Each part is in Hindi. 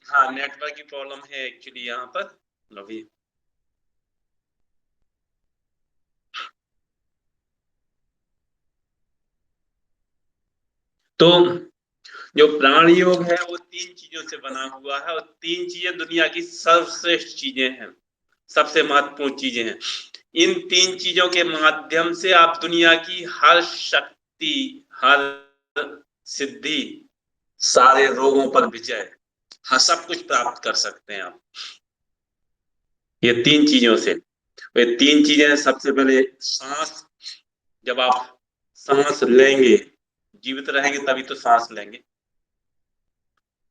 हाँ, नेटवर्क की प्रॉब्लम है एक्चुअली यहाँ पर अभी। तो जो प्राण योग है वो तीन चीजों से बना हुआ है, और तीन चीजें दुनिया की सर्वश्रेष्ठ चीजें हैं, सबसे महत्वपूर्ण चीजें हैं। इन तीन चीजों के माध्यम से आप दुनिया की हर शक्ति, हर सिद्धि, सारे रोगों पर विजय, हाँ, सब कुछ प्राप्त कर सकते हैं आप ये तीन चीजों से। ये तीन चीजें, सबसे पहले सांस। जब आप सांस लेंगे, जीवित रहेंगे तभी तो सांस लेंगे,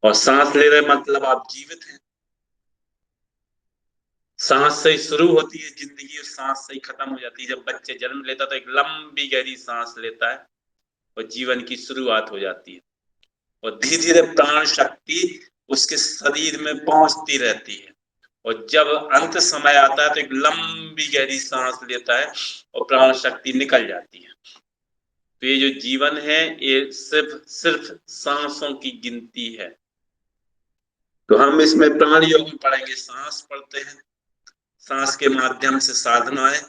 और सांस ले रहे मतलब आप जीवित हैं। सांस से ही शुरू होती है जिंदगी, और सांस से ही खत्म हो जाती है। जब बच्चे जन्म लेता है तो एक लंबी गहरी सांस लेता है, और जीवन की शुरुआत हो जाती है, और धीरे धीरे प्राण शक्ति उसके शरीर में पहुंचती रहती है, और जब अंत समय आता है तो एक लंबी गहरी सांस लेता है और प्राण शक्ति निकल जाती है। तो ये जो जीवन है ये सिर्फ सिर्फ सांसों की गिनती है। तो हम इसमें प्राण योग में पढ़ेंगे, सांस पढ़ते हैं, सांस के माध्यम से साधनाएं।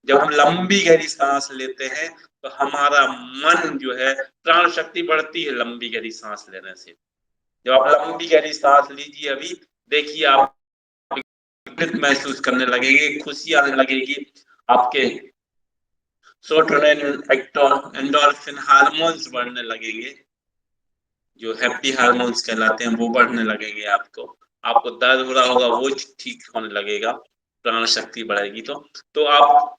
जब हम लंबी गहरी सांस लेते हैं तो हमारा मन जो है, प्राण शक्ति बढ़ती है लंबी गहरी सांस लेने से। जब आप लंबी गहरी सांस लीजिए, अभी देखिए आप महसूस करने लगेंगे, खुशी आने लगेगी, आपके सेरोटोनिन, एंडोर्फिन हार्मोन्स बढ़ने लगेंगे, जो हैप्पी हार्मोन्स कहलाते हैं वो बढ़ने लगेंगे। आपको आपको दर्द हो रहा होगा वो ठीक होने लगेगा, प्राण शक्ति बढ़ेगी। तो आप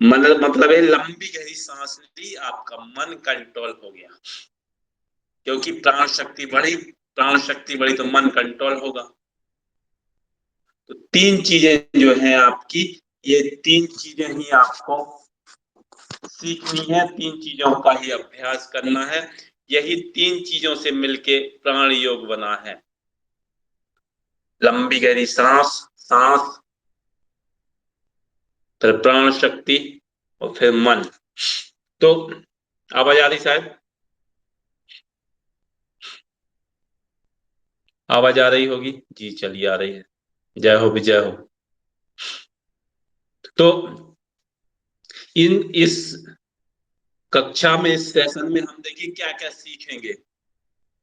मतलब ये लंबी गहरी सांस ली, आपका मन कंट्रोल हो गया, क्योंकि प्राण शक्ति बढ़ी, प्राण शक्ति बढ़ी तो मन कंट्रोल होगा। तो तीन चीजें जो है आपकी, ये तीन चीजें ही आपको सीखनी है, तीन चीजों का ही अभ्यास करना है। यही तीन चीजों से मिलके प्राण योग बना है। लंबी गहरी सांस, सांस, फिर प्राण शक्ति, और फिर मन। तो आवाज आ रही शायद, आवाज आ रही होगी जी, चलिए आ रही है। जय हो, विजय हो। तो इस कक्षा में, इस सेशन में हम देखिए क्या क्या सीखेंगे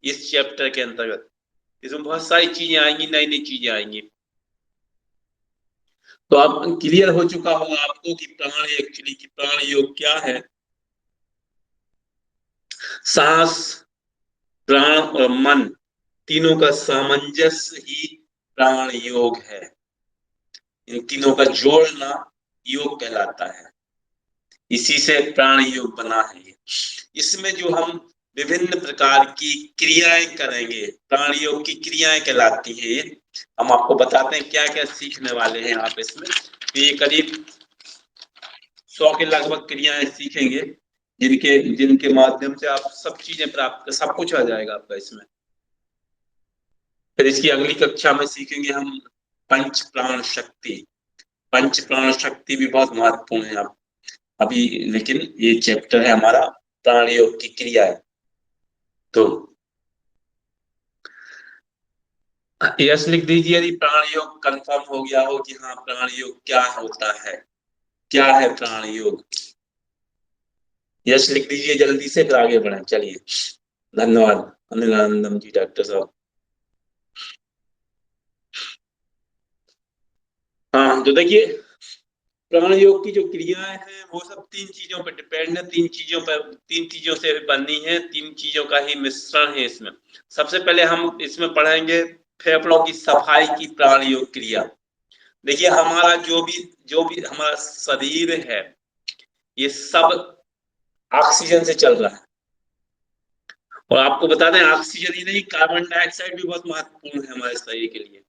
इस चैप्टर के अंतर्गत। इसमें बहुत सारी चीजें आएंगी, नई नई चीजें आएंगी। तो अब क्लियर हो चुका होगा आपको कि प्राण एक्चुअली की प्राण योग क्या है। सांस, प्राण और मन, तीनों का सामंजस्य ही प्राण योग है। इन तीनों का जोड़ना योग कहलाता है, इसी से प्राण योग बना है। इसमें जो हम विभिन्न प्रकार की क्रियाएं करेंगे, प्राण योग की क्रियाएं कहलाती है ये। हम आपको बताते हैं क्या क्या सीखने वाले हैं आप इसमें। तो ये करीब 100 के लगभग क्रियाएं सीखेंगे, जिनके जिनके माध्यम से आप सब चीजें प्राप्त, सब कुछ आ जाएगा आपका इसमें। फिर इसकी अगली कक्षा में सीखेंगे हम पंच प्राण शक्ति। पंच प्राण शक्ति भी बहुत महत्वपूर्ण है आप अभी, लेकिन ये चैप्टर है हमारा प्राण योग की क्रिया है। तो यस लिख दीजिए यदि प्राण योग कंफर्म हो गया हो कि हाँ प्राण योग क्या होता है, क्या है प्राण योग। यस लिख दीजिए जल्दी से, फिर आगे बढ़े। चलिए, धन्यवाद अनिल आनंदम जी, डॉक्टर साहब। हाँ, तो देखिए प्राण योग की जो क्रियाएं हैं वो सब तीन चीजों पर डिपेंड है, तीन चीजों पर, तीन चीजों से बनी है, तीन चीजों का ही मिश्रण है इसमें। सबसे पहले हम इसमें पढ़ेंगे फेफड़ों की सफाई की प्राण योग क्रिया। देखिए हमारा जो भी हमारा शरीर है, ये सब ऑक्सीजन से चल रहा है। और आपको बता दें, ऑक्सीजन ही नहीं, कार्बन डाइऑक्साइड भी बहुत महत्वपूर्ण है हमारे शरीर के लिए।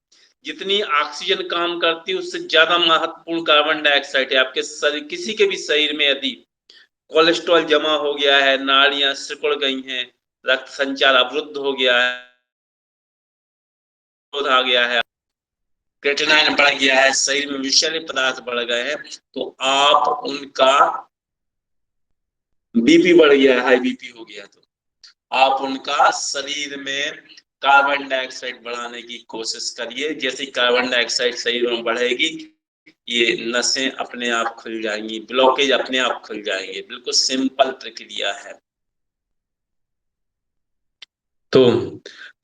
जितनी ऑक्सीजन काम करती है उससे ज्यादा महत्वपूर्ण कार्बन डाइऑक्साइड है। आपके शरीर, किसी के भी शरीर में यदि कोलेस्ट्रॉल जमा हो गया है, नाड़ियां सिकुड़ गई हैं, रक्त संचार अवरुद्ध हो गया है, आ गया है, क्रेटिनाइन बढ़ गया है, शरीर में विषैले पदार्थ बढ़ गए हैं, तो आप उनका, बीपी बढ़ गया है, हाई बीपी हो गया, तो आप उनका शरीर में कार्बन डाइऑक्साइड बढ़ाने की कोशिश करिए। जैसे कार्बन डाइऑक्साइड शरीर में बढ़ेगी, ये नसें अपने आप खुल जाएंगी, ब्लॉकेज अपने आप खुल जाएंगे। बिल्कुल सिंपल प्रक्रिया है। तो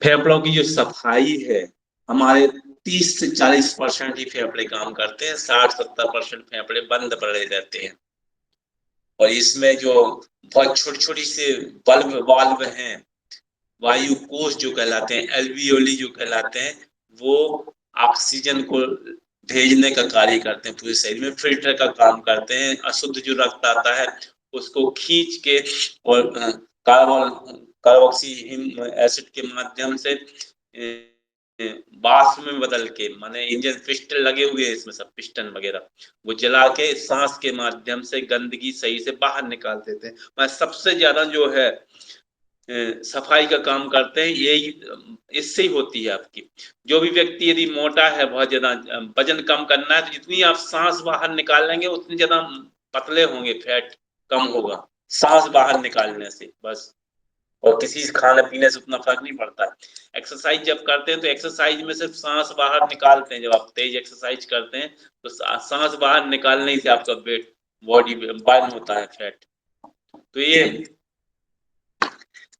फेफड़ों की जो सफाई है, हमारे 30 से 40% ही फेफड़े काम करते हैं, 60-70% फेफड़े बंद पड़े रहते हैं। और इसमें जो बहुत छोटी छोटी से बल्ब वाल्व हैं, वायु कोश जो कहलाते हैं, एल्वियोली जो कहलाते हैं, वो ऑक्सीजन को भेजने का कार्य करते हैं, पूरे शरीर में फिल्टर का काम करते हैं। अशुद्ध जो रक्त आता है उसको खींच के और कार्बन कार्बोक्सी एसिड के माध्यम से वाष्प में बदल के, माने इंजन पिस्टन लगे हुए हैं इसमें, सब पिस्टन वगैरह, वो जला के सांस के माध्यम से गंदगी सही से बाहर निकाल देते हैं। मैं सबसे ज्यादा जो है सफाई का काम करते हैं, यही इससे ही होती है आपकी। जो भी व्यक्ति यदि मोटा है, बहुत ज्यादा वजन कम करना है, तो जितनी आप सांस बाहर निकाल लेंगे उतनी ज्यादा पतले होंगे, फैट कम होगा सांस बाहर निकालने से बस। और किसी खाने पीने से उतना फर्क नहीं पड़ता है। एक्सरसाइज जब करते हैं तो एक्सरसाइज में सिर्फ सांस बाहर निकालते हैं। जब आप तेज एक्सरसाइज करते हैं तो सांस बाहर निकालने से आपका वेट बॉडी बर्न होता है, फैट। तो ये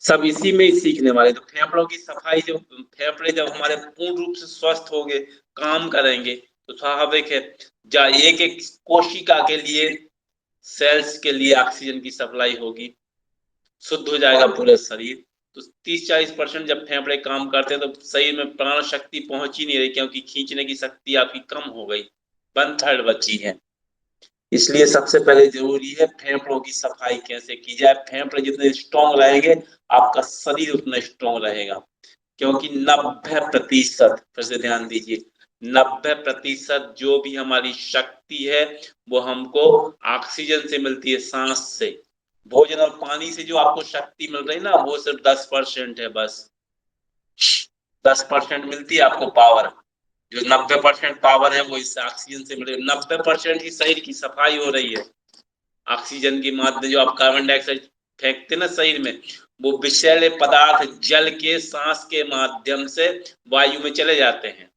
सब इसी में ही सीखने वाले। तो फेफड़ों की सफाई, जो फेफड़े जब हमारे पूर्ण रूप से स्वस्थ होंगे, काम करेंगे, तो स्वाभाविक है एक एक कोशिका के लिए, सेल्स के लिए ऑक्सीजन की सप्लाई होगी, शुद्ध हो जाएगा पूरा शरीर। तो 30-40% जब फेफड़े काम करते हैं तो शरीर में प्राण शक्ति पहुंच ही नहीं रही, क्योंकि खींचने की शक्ति आपकी कम हो गई, 1/3 बची है। इसलिए सबसे पहले जरूरी है फेफड़ों की सफाई कैसे की जाए। फेफड़े जितने स्ट्रांग रहेंगे, आपका शरीर उतना स्ट्रांग रहेगा। क्योंकि 90%, फिर से ध्यान दीजिए, 90% जो भी हमारी शक्ति है वो हमको ऑक्सीजन से मिलती है, सांस से। भोजन और पानी से जो आपको शक्ति मिल रही है ना, वो सिर्फ 10% है बस। 10% मिलती है आपको पावर। जो 90% पावर है वो इस ऑक्सीजन से मिले। 90% ही शरीर की सफाई हो रही है ऑक्सीजन के माध्यम। जो आप कार्बन डाइऑक्साइड फेंकते ना शरीर में, वो विषैले पदार्थ जल के सांस के माध्यम से वायु में चले जाते हैं,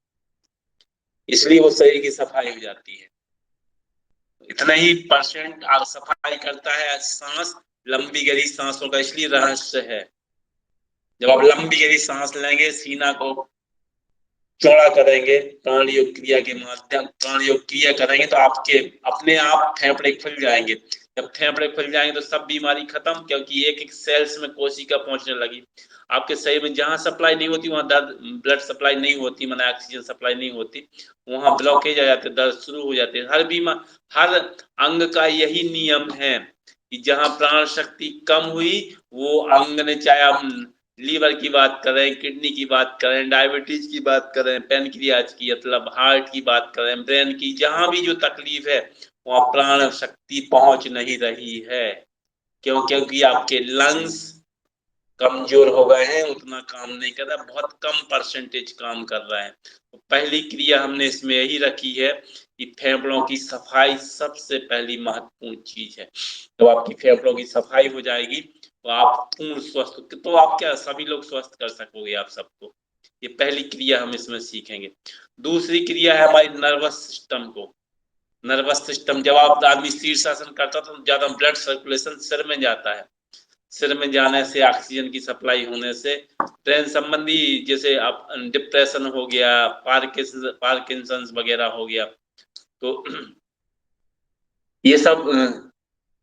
इसलिए वो शरीर की सफाई हो जाती है। इतना ही परसेंट सफाई करता है सांस, लंबी गहरी सांसों का। इसलिए रहस्य है, जब आप लंबी गहरी सांस लेंगे, सीना को चौड़ा करेंगे, प्राण योग क्रिया के माध्यम, प्राण योग क्रिया करेंगे तो आपके अपने आप फेफड़े खुल जाएंगे। जब फेफड़े खुल जाएंगे तो सब बीमारी खत्म, क्योंकि एक एक सेल्स में कोशिका पहुंचने लगी। आपके शरीर में जहां सप्लाई नहीं होती, वहां दर्द, ब्लड सप्लाई नहीं होती, माना ऑक्सीजन सप्लाई नहीं होती, वहां ब्लॉकेज आ जाते, दर्द शुरू हो जाते हैं। हर अंग का यही नियम है कि जहां प्राण शक्ति कम हुई, वो अंग ने, चाहे हम लीवर की बात करें, किडनी की बात करें, डायबिटीज की बात करें, पेनक्रियाज की, मतलब हार्ट की बात करें, ब्रेन की, जहां भी जो तकलीफ है वहां प्राण शक्ति पहुंच नहीं रही है। क्योंकि आपके लंग्स कमजोर हो गए हैं, उतना काम नहीं कर रहा, बहुत कम परसेंटेज काम कर रहा है। तो पहली क्रिया हमने इसमें यही रखी है कि फेफड़ों की सफाई सबसे पहली महत्वपूर्ण चीज है। जब आपकी फेफड़ों की सफाई हो जाएगी तो आप पूर्ण स्वस्थ, तो आप क्या सभी लोग स्वस्थ कर सकोगे आप सबको। ये पहली क्रिया हम इसमें सीखेंगे। दूसरी क्रिया है हमारी नर्वस सिस्टम को। नर्वस सिस्टम, जब आप आदमी शीर्षासन करता है तो ज्यादा ब्लड सर्कुलेशन सिर में जाता है। सिर में जाने से, ऑक्सीजन की सप्लाई होने से ब्रेन संबंधी, जैसे आप डिप्रेशन हो गया, पार्किंसंस वगैरह हो गया, तो ये सब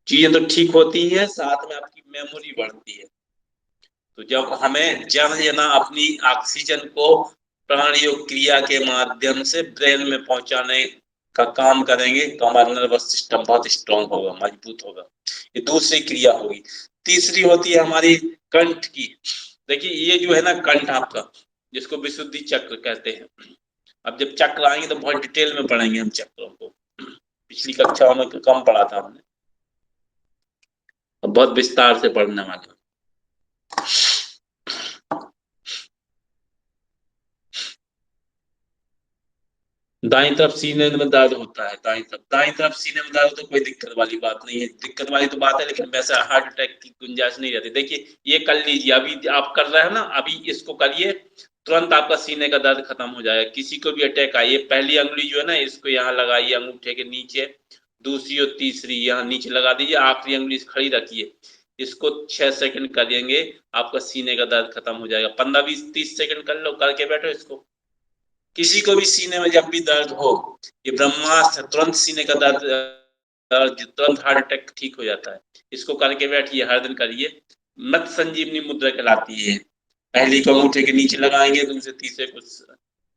चीजें तो ठीक होती हैं, साथ में आपकी मेमोरी बढ़ती है। तो जब हमें जना अपनी ऑक्सीजन को प्राण योग क्रिया के माध्यम से ब्रेन में पहुंचाने का काम करेंगे तो हमारा नर्वस सिस्टम बहुत स्ट्रांग होगा, मजबूत होगा। ये दूसरी क्रिया होगी। तीसरी होती है हमारी कंठ की। देखिए ये जो है ना कंठ आपका, जिसको विशुद्धि चक्र कहते हैं। अब जब चक्र आएंगे तो बहुत डिटेल में पढ़ेंगे हम चक्रों को, पिछली कक्षाओं में कम पढ़ा था हमने, अब बहुत विस्तार से पढ़ने वाले। दाई तरफ सीने में दर्द होता है, दाई तरफ सीने में दर्द तो कोई दिक्कत वाली बात नहीं है, दिक्कत वाली तो बात है, लेकिन वैसा हार्ट अटैक की गुंजाइश नहीं रहती। देखिए ये कर लीजिए, अभी आप कर रहे हैं ना, अभी इसको करिए, तुरंत आपका सीने का दर्द खत्म हो जाएगा। किसी को भी अटैक आए, ये पहली अंगुली जो है ना, इसको यहाँ लगाइए अंगूठे के नीचे, दूसरी और तीसरी यहाँ नीचे लगा दीजिए, आखिरी अंगुली खड़ी रखिए, इसको 6 सेकंड करेंगे, आपका सीने का दर्द खत्म हो जाएगा। 15 20 30 सेकंड कर लो, करके बैठो इसको। किसी को भी सीने में जब भी दर्द हो, ये ब्रह्मास्त्र, तुरंत सीने का दर्द, तुरंत हार्ट अटैक ठीक हो जाता है। इसको करके बैठिए, हर दिन करिए। मत संजीवनी मुद्रा कहलाती है। पहली को अंगूठे के नीचे लगाएंगे, दूसरे तीसरे को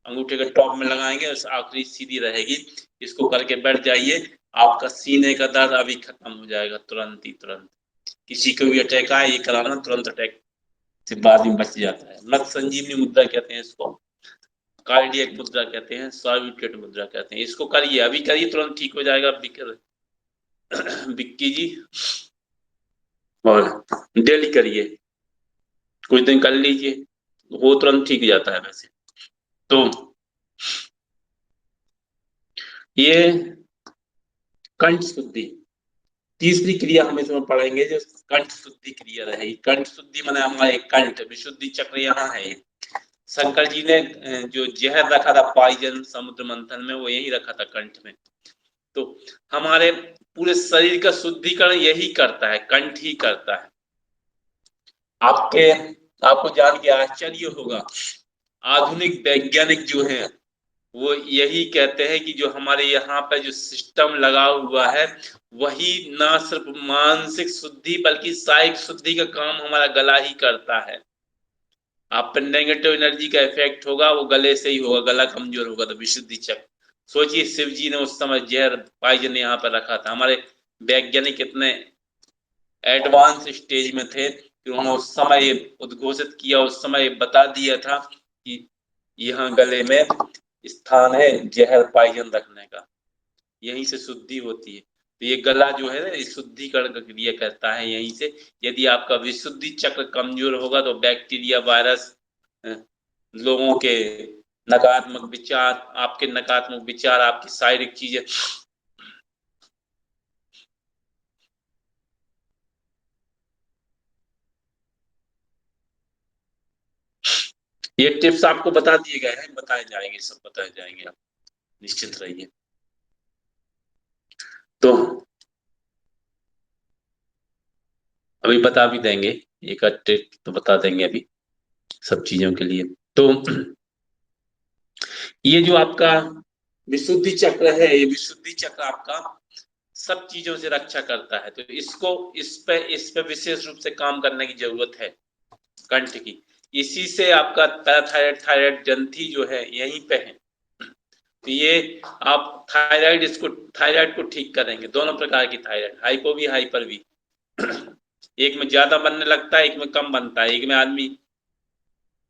अंगूठे के टॉप में लगाएंगे, और आखिरी सीधी रहेगी। इसको करके बैठ जाइए, आपका सीने का दर्द अभी खत्म हो जाएगा, तुरंत ही तुरंत। किसी को भी अटैक आए, ये कराना, तुरंत अटैक से बाद में बच जाता है। मत संजीवनी मुद्रा कहते हैं इसको, कार्डियक मुद्रा कहते हैं, सॉर्बिट्रेट मुद्रा कहते हैं। इसको करिए, अभी करिए, तुरंत ठीक हो जाएगा विक्की जी। और डेली करिए, कुछ दिन कर लीजिए, वो तुरंत ठीक हो जाता है वैसे तो। ये कंठ शुद्धि, तीसरी क्रिया हम इसमें पढ़ेंगे, जो कंठ शुद्धि क्रिया रहेगी। कंठ शुद्धि माने हमारे कंठ विशुद्धि चक्र यहाँ है। शंकर जी ने जो जहर रखा था पॉइजन समुद्र मंथन में, वो यही रखा था कंठ में। तो हमारे पूरे शरीर का शुद्धिकरण यही करता है, कंठ ही करता है। आपको जान के आश्चर्य होगा, आधुनिक वैज्ञानिक जो है वो यही कहते हैं कि जो हमारे यहाँ पे जो सिस्टम लगा हुआ है, वही ना सिर्फ मानसिक शुद्धि बल्कि शारीरिक शुद्धि का काम हमारा गला ही करता है। आप पर नेगेटिव एनर्जी का इफेक्ट होगा, वो गले से ही होगा, गला कमजोर होगा तो विशुद्धि चक्र। सोचिए शिव जी ने उस समय जहर पॉइजन यहाँ पर रखा था। हमारे वैज्ञानिक इतने एडवांस स्टेज में थे कि उन्होंने उस समय उद्घोषित किया, उस समय बता दिया था कि यहाँ गले में स्थान है जहर पॉइजन रखने का, यहीं से शुद्धि होती है। तो ये गला जो है ना, शुद्धिकरण का क्रिया करता है यहीं से। यदि आपका विशुद्धि चक्र कमजोर होगा तो बैक्टीरिया, वायरस, लोगों के नकारात्मक विचार, आपके नकारात्मक विचार, आपकी शारीरिक चीजें, ये टिप्स आपको बता दिए गए हैं, बताए जाएंगे, सब बताए जाएंगे, आप निश्चित रहिए। तो अभी बता भी देंगे, एक टिप तो बता देंगे अभी सब चीजों के लिए। तो ये जो आपका विशुद्धि चक्र है, ये विशुद्धि चक्र आपका सब चीजों से रक्षा करता है। तो इस पे विशेष रूप से काम करने की जरूरत है, कंठ की। इसी से आपका पैराथायराइड, थायराइड ग्रंथि जो है यहीं पे है। तो ये आप थायराइड को ठीक करेंगे, दोनों प्रकार की थायराइड, हाइपो भी हाइपर भी। एक में ज्यादा बनने लगता है, एक में कम बनता है, एक में आदमी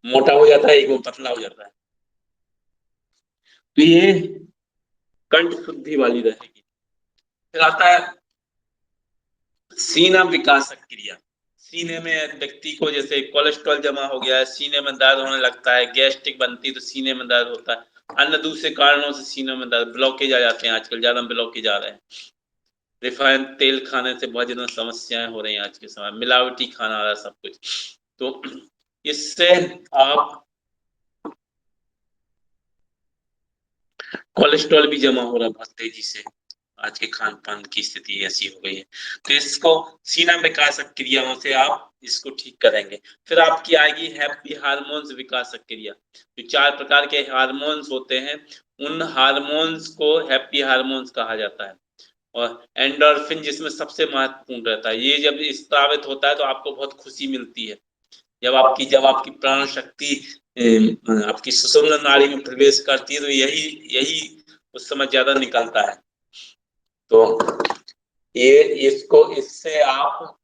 मोटा हो जाता है, एक में पतला हो जाता है। तो ये कंठ शुद्धि वाली रहेगी। फिर आता है सीना विकासक क्रिया। सीने में व्यक्ति को जैसे कोलेस्ट्रॉल जमा हो गया है, सीने में दर्द होने लगता है, गैस्ट्रिक बनती है तो सीने में दर्द होता है, अन्य दूसरे कारणों से सीने में दर्द, ब्लॉकेज आ जाते हैं, आजकल ज्यादा ब्लॉकेज आ रहे हैं। रिफाइंड तेल खाने से बहुत ज्यादा समस्याएं हो रही हैं आज के समय, मिलावटी खाना आ रहा है सब कुछ। तो इससे आप कोलेस्ट्रॉल भी जमा हो रहा है बहुत तेजी से, आज के खान पान की स्थिति ऐसी हो गई है। तो इसको सीना विकासक क्रियाओं से आप इसको ठीक करेंगे। फिर आपकी आएगी हैप्पी हार्मोन्स विकासक क्रिया। जो 4 प्रकार के हार्मोन्स होते हैं, उन हार्मोन्स को हैप्पी हार्मोन्स कहा जाता है। और एंडोर्फिन जिसमें सबसे महत्वपूर्ण रहता है, ये जब स्रावित होता है तो आपको बहुत खुशी मिलती है। जब आपकी प्राण शक्ति आपकी सुषुम्ना नाड़ी में प्रवेश करती है, तो यही यही उस समय ज्यादा निकलता है। तो ये इससे आप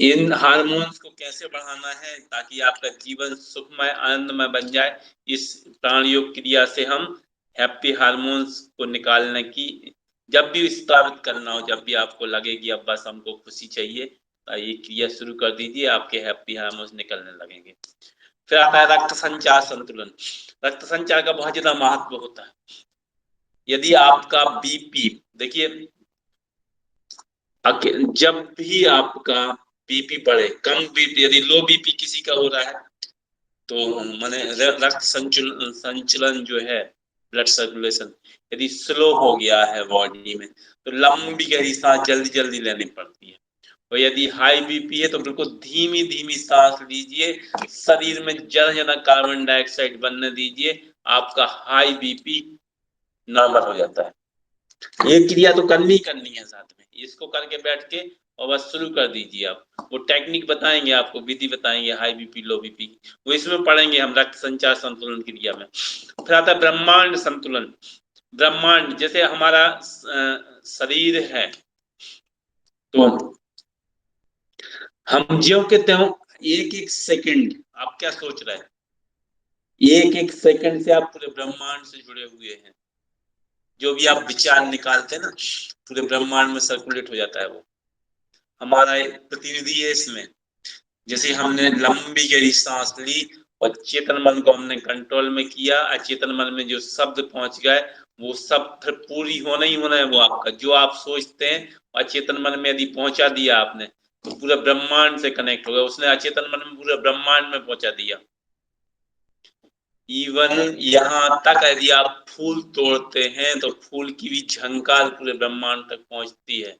इन हार्मोन्स को कैसे बढ़ाना है ताकि आपका जीवन सुखमय आनंदमय बन जाए, इस प्राण योग क्रिया से हम हैप्पी हार्मोन्स को निकालने की, जब भी स्थापित करना हो, जब भी आपको लगे कि अब बस हमको खुशी चाहिए, तो ये क्रिया शुरू कर दीजिए, आपके हैप्पी हार्मोन्स निकलने लगेंगे। फिर आता है रक्त संचार संतुलन। रक्त संचार का बहुत ज्यादा महत्व होता है। यदि आपका बीपी, देखिए जब भी आपका बीपी बढ़े, कम बीपी, यदि लो बीपी किसी का हो रहा है तो माने रक्त संचलन जो है, ब्लड सर्कुलेशन यदि स्लो हो गया है बॉडी में, तो लंबी गहरी सांस जल्दी जल्दी लेनी पड़ती है। और यदि हाई बीपी है तो बिल्कुल धीमी धीमी सांस लीजिए, शरीर में जरा जरा कार्बन डाइऑक्साइड बनने दीजिए, आपका हाई बीपी नॉर्मल हो जाता है। ये क्रिया तो करनी है साथ में, इसको करके बैठ के और बस शुरू कर दीजिए। आप वो टेक्निक बताएंगे, आपको विधि बताएंगे हाई बीपी लो बीपी, वो इसमें पढ़ेंगे हम रक्त संचार संतुलन क्रिया में। फिर आता है ब्रह्मांड संतुलन। ब्रह्मांड जैसे हमारा शरीर है, तो हम ज्यों के त्यों एक एक सेकंड, आप क्या सोच रहे हैं, एक एक सेकंड से आप पूरे ब्रह्मांड से जुड़े हुए हैं। जो भी आप विचार निकालते हैं ना, पूरे ब्रह्मांड में सर्कुलेट हो जाता है। वो हमारा एक प्रतिनिधि है इसमें। जैसे हमने लंबी गहरी सांस ली और चेतन मन को हमने कंट्रोल में किया, अचेतन मन में जो शब्द पहुंच गए वो सब फिर पूरी होना ही होना है। वो आपका जो आप सोचते हैं अचेतन मन में यदि पहुंचा दिया आपने, तो पूरा ब्रह्मांड से कनेक्ट हो गया। उसने अचेतन मन में पूरा ब्रह्मांड में पहुंचा दिया। इवन यहाँ तक यदि आप फूल तोड़ते हैं तो फूल की भी झंकार पूरे ब्रह्मांड तक पहुंचती है।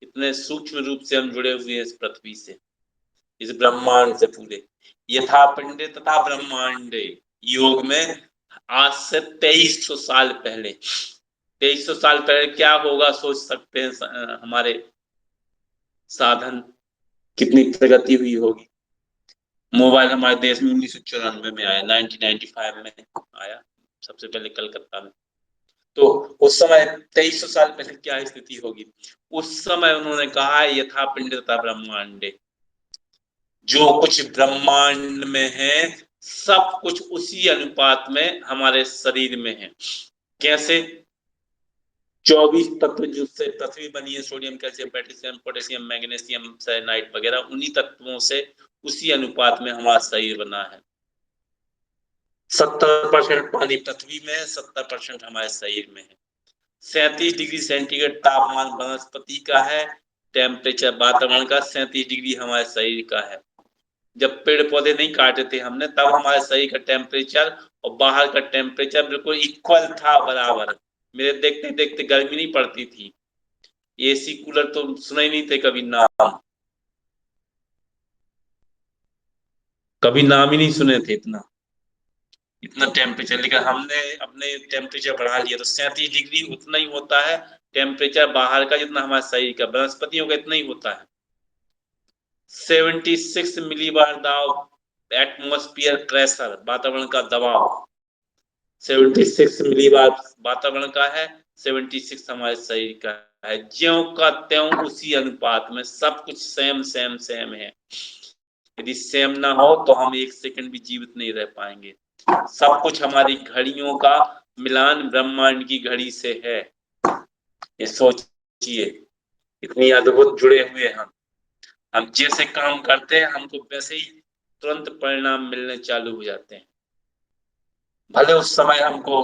इतने सूक्ष्म रूप से हम जुड़े हुए हैं इस पृथ्वी से, इस ब्रह्मांड से पूरे। यथा पिंडे तथा ब्रह्मांडे योग में आज से 2300 साल पहले, 2300 साल पहले क्या होगा सोच सकते हैं। हमारे साधन कितनी प्रगति हुई होगी। मोबाइल हमारे देश में 1994 में आया, 1995 में आया सबसे पहले कलकत्ता में। तो उस समय 2300 साल पहले क्या स्थिति होगी। उस समय उन्होंने कहा यथा पिंड तथा ब्रह्मांडे, जो कुछ ब्रह्मांड में है सब कुछ उसी अनुपात में हमारे शरीर में है। कैसे? 24 तत्व जिससे पृथ्वी बनी है, sodium calcium potassium magnesium cyanide वगैरह, उन्हीं तत्वों से उसी अनुपात में हमारा शरीर बना है। 70% पानी पृथ्वी में है, 70% हमारे शरीर में है। 37 डिग्री सेंटीग्रेड तापमान वनस्पति का है, टेम्परेचर वातावरण का 37 डिग्री हमारे शरीर का है। जब पेड़ पौधे नहीं काटे थे हमने, तब हमारे शरीर का टेम्परेचर और बाहर का टेम्परेचर बिल्कुल इक्वल था, बराबर। मेरे देखते देखते गर्मी नहीं पड़ती थी। एसी कूलर तो सुना ही नहीं थे कभी नाम, कभी नाम ही नहीं सुने थे इतना टेम्परेचर। लेकिन हमने अपने टेम्परेचर बढ़ा लिया, तो 37 डिग्री उतना ही होता है टेम्परेचर बाहर का जितना हमारे शरीर का। वनस्पतियों का इतना ही होता है। 76 मिलीबार दाव एटमॉस्फेयर प्रेशर, वातावरण का दबाव 76 मिलीबार वातावरण का है, 76 हमारे शरीर का है। ज्यों का त्यों उसी अनुपात में सब कुछ सेम सेम सेम है। यदि सेम ना हो तो हम एक सेकंड भी जीवित नहीं रह पाएंगे। सब कुछ हमारी घड़ियों का मिलान ब्रह्मांड की घड़ी से है। ये सोचिए, इतनी अद्भुत जुड़े हुए हम जैसे काम करते हैं हमको वैसे ही तुरंत परिणाम मिलने चालू हो जाते हैं। भले उस समय हमको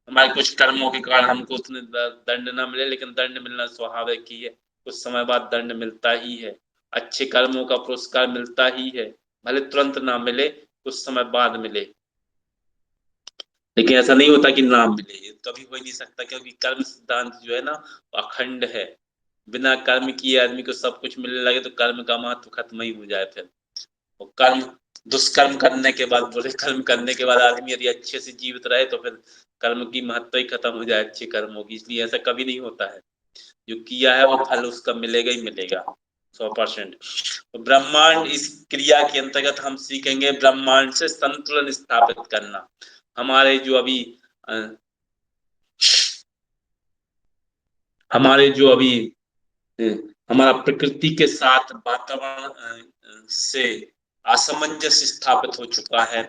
हमारे कुछ कर्मों के कारण हमको उतने दंड ना मिले, लेकिन दंड मिलना स्वाभाविक ही है। कुछ समय बाद दंड मिलता ही है, अच्छे कर्मों का पुरस्कार मिलता ही है। भले तुरंत ना मिले, कुछ समय बाद मिले, लेकिन ऐसा नहीं होता कि नाम मिले। ये कभी हो ही नहीं सकता, क्योंकि कर्म सिद्धांत जो है ना अखंड है। बिना कर्म किए आदमी को सब कुछ मिलने लगे तो कर्म का महत्व खत्म ही हो जाए। फिर वो कर्म, दुष्कर्म करने के बाद, बुरे कर्म करने के बाद आदमी यदि अच्छे से जीवित रहे तो फिर कर्म की महत्व ही खत्म हो जाए अच्छे कर्मों की। इसलिए ऐसा कभी नहीं होता है। जो किया है वो फल उसका मिलेगा ही मिलेगा 100%। तो ब्रह्मांड, इस क्रिया के अंतर्गत हम सीखेंगे ब्रह्मांड से संतुलन स्थापित करना। हमारे जो अभी हमारे जो अभी हमारा प्रकृति के साथ वातावरण से असमंजस स्थापित हो चुका है।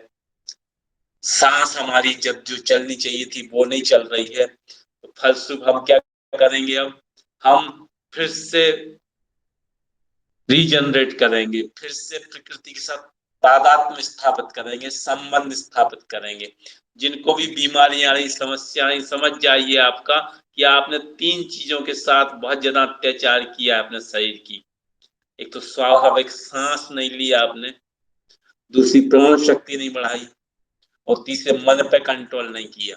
सांस हमारी जब जो चलनी चाहिए थी वो नहीं चल रही है, तो फलस्वरूप हम क्या करेंगे, अब हम फिर से रीजनरेट करेंगे, फिर से प्रकृति के साथ तादात्म्य स्थापित करेंगे, संबंध स्थापित करेंगे। जिनको भी बीमारियां आ रही, समस्या आ रही, समझ जाइए आपका कि आपने 3 चीजों के साथ बहुत ज्यादा अत्याचार किया है अपने शरीर की। एक तो स्वाभाविक सांस नहीं लिया आपने, दूसरी प्राण शक्ति नहीं बढ़ाई, और तीसरे मन पे कंट्रोल नहीं किया।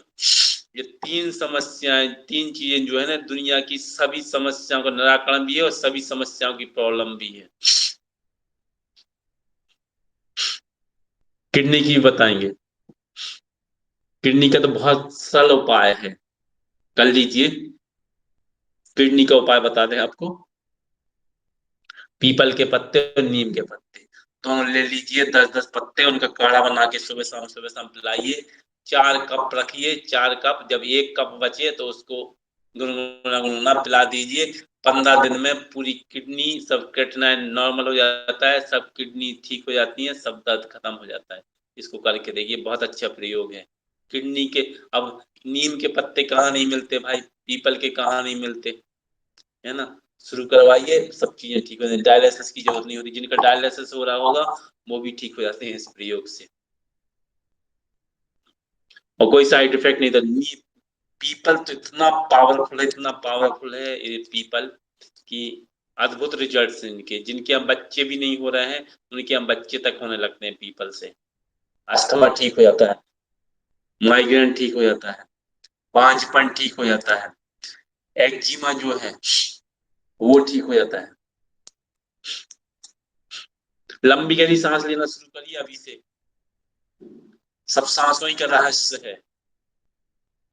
ये तीन समस्याएं, तीन चीजें जो है ना, दुनिया की सभी समस्याओं का निराकरण भी है और सभी समस्याओं की प्रॉब्लम भी है। किडनी की बताएंगे। किडनी का तो बहुत सरल उपाय है, कर लीजिए। किडनी का उपाय बता दें आपको। पीपल के पत्ते और नीम के पत्ते दोनों ले लीजिए, 10-10 पत्ते, उनका काढ़ा बना के सुबह शाम पिलाइए। 4 कप रखिए, 4 कप, जब 1 कप बचे तो उसको गुनगुना गुनगुना पिला दीजिए। 15 दिन में पूरी किडनी, सब क्रिएटिनिन नॉर्मल हो जाता है, सब किडनी ठीक हो जाती है, सब दर्द खत्म हो जाता है। इसको करके देखिए, बहुत अच्छा प्रयोग है किडनी के। अब नीम के पत्ते कहाँ नहीं मिलते भाई, पीपल के कहाँ नहीं मिलते, है ना। शुरू करवाइए, सब चीजें ठीक हो जाएंगी। डायलिसिस की जरूरत नहीं होती, जिनका डायलिसिस हो रहा होगा वो भी ठीक हो जाते हैं इस प्रयोग से, और कोई साइड इफेक्ट नहीं था। पीपल तो इतना पावरफुल है, इतना पावरफुल है ये पीपल कि अद्भुत रिजल्ट्स इनके। जिनके हम बच्चे भी नहीं हो रहे हैं, उनके हम बच्चे तक होने लगते हैं पीपल से। अस्थमा ठीक हो जाता है, माइग्रेन ठीक हो जाता है, बांझपन ठीक हो जाता है, एक्जिमा जो है वो ठीक हो जाता है। लंबी गहरी सांस लेना शुरू करिए अभी से, सब सांसों ही का रहस्य है।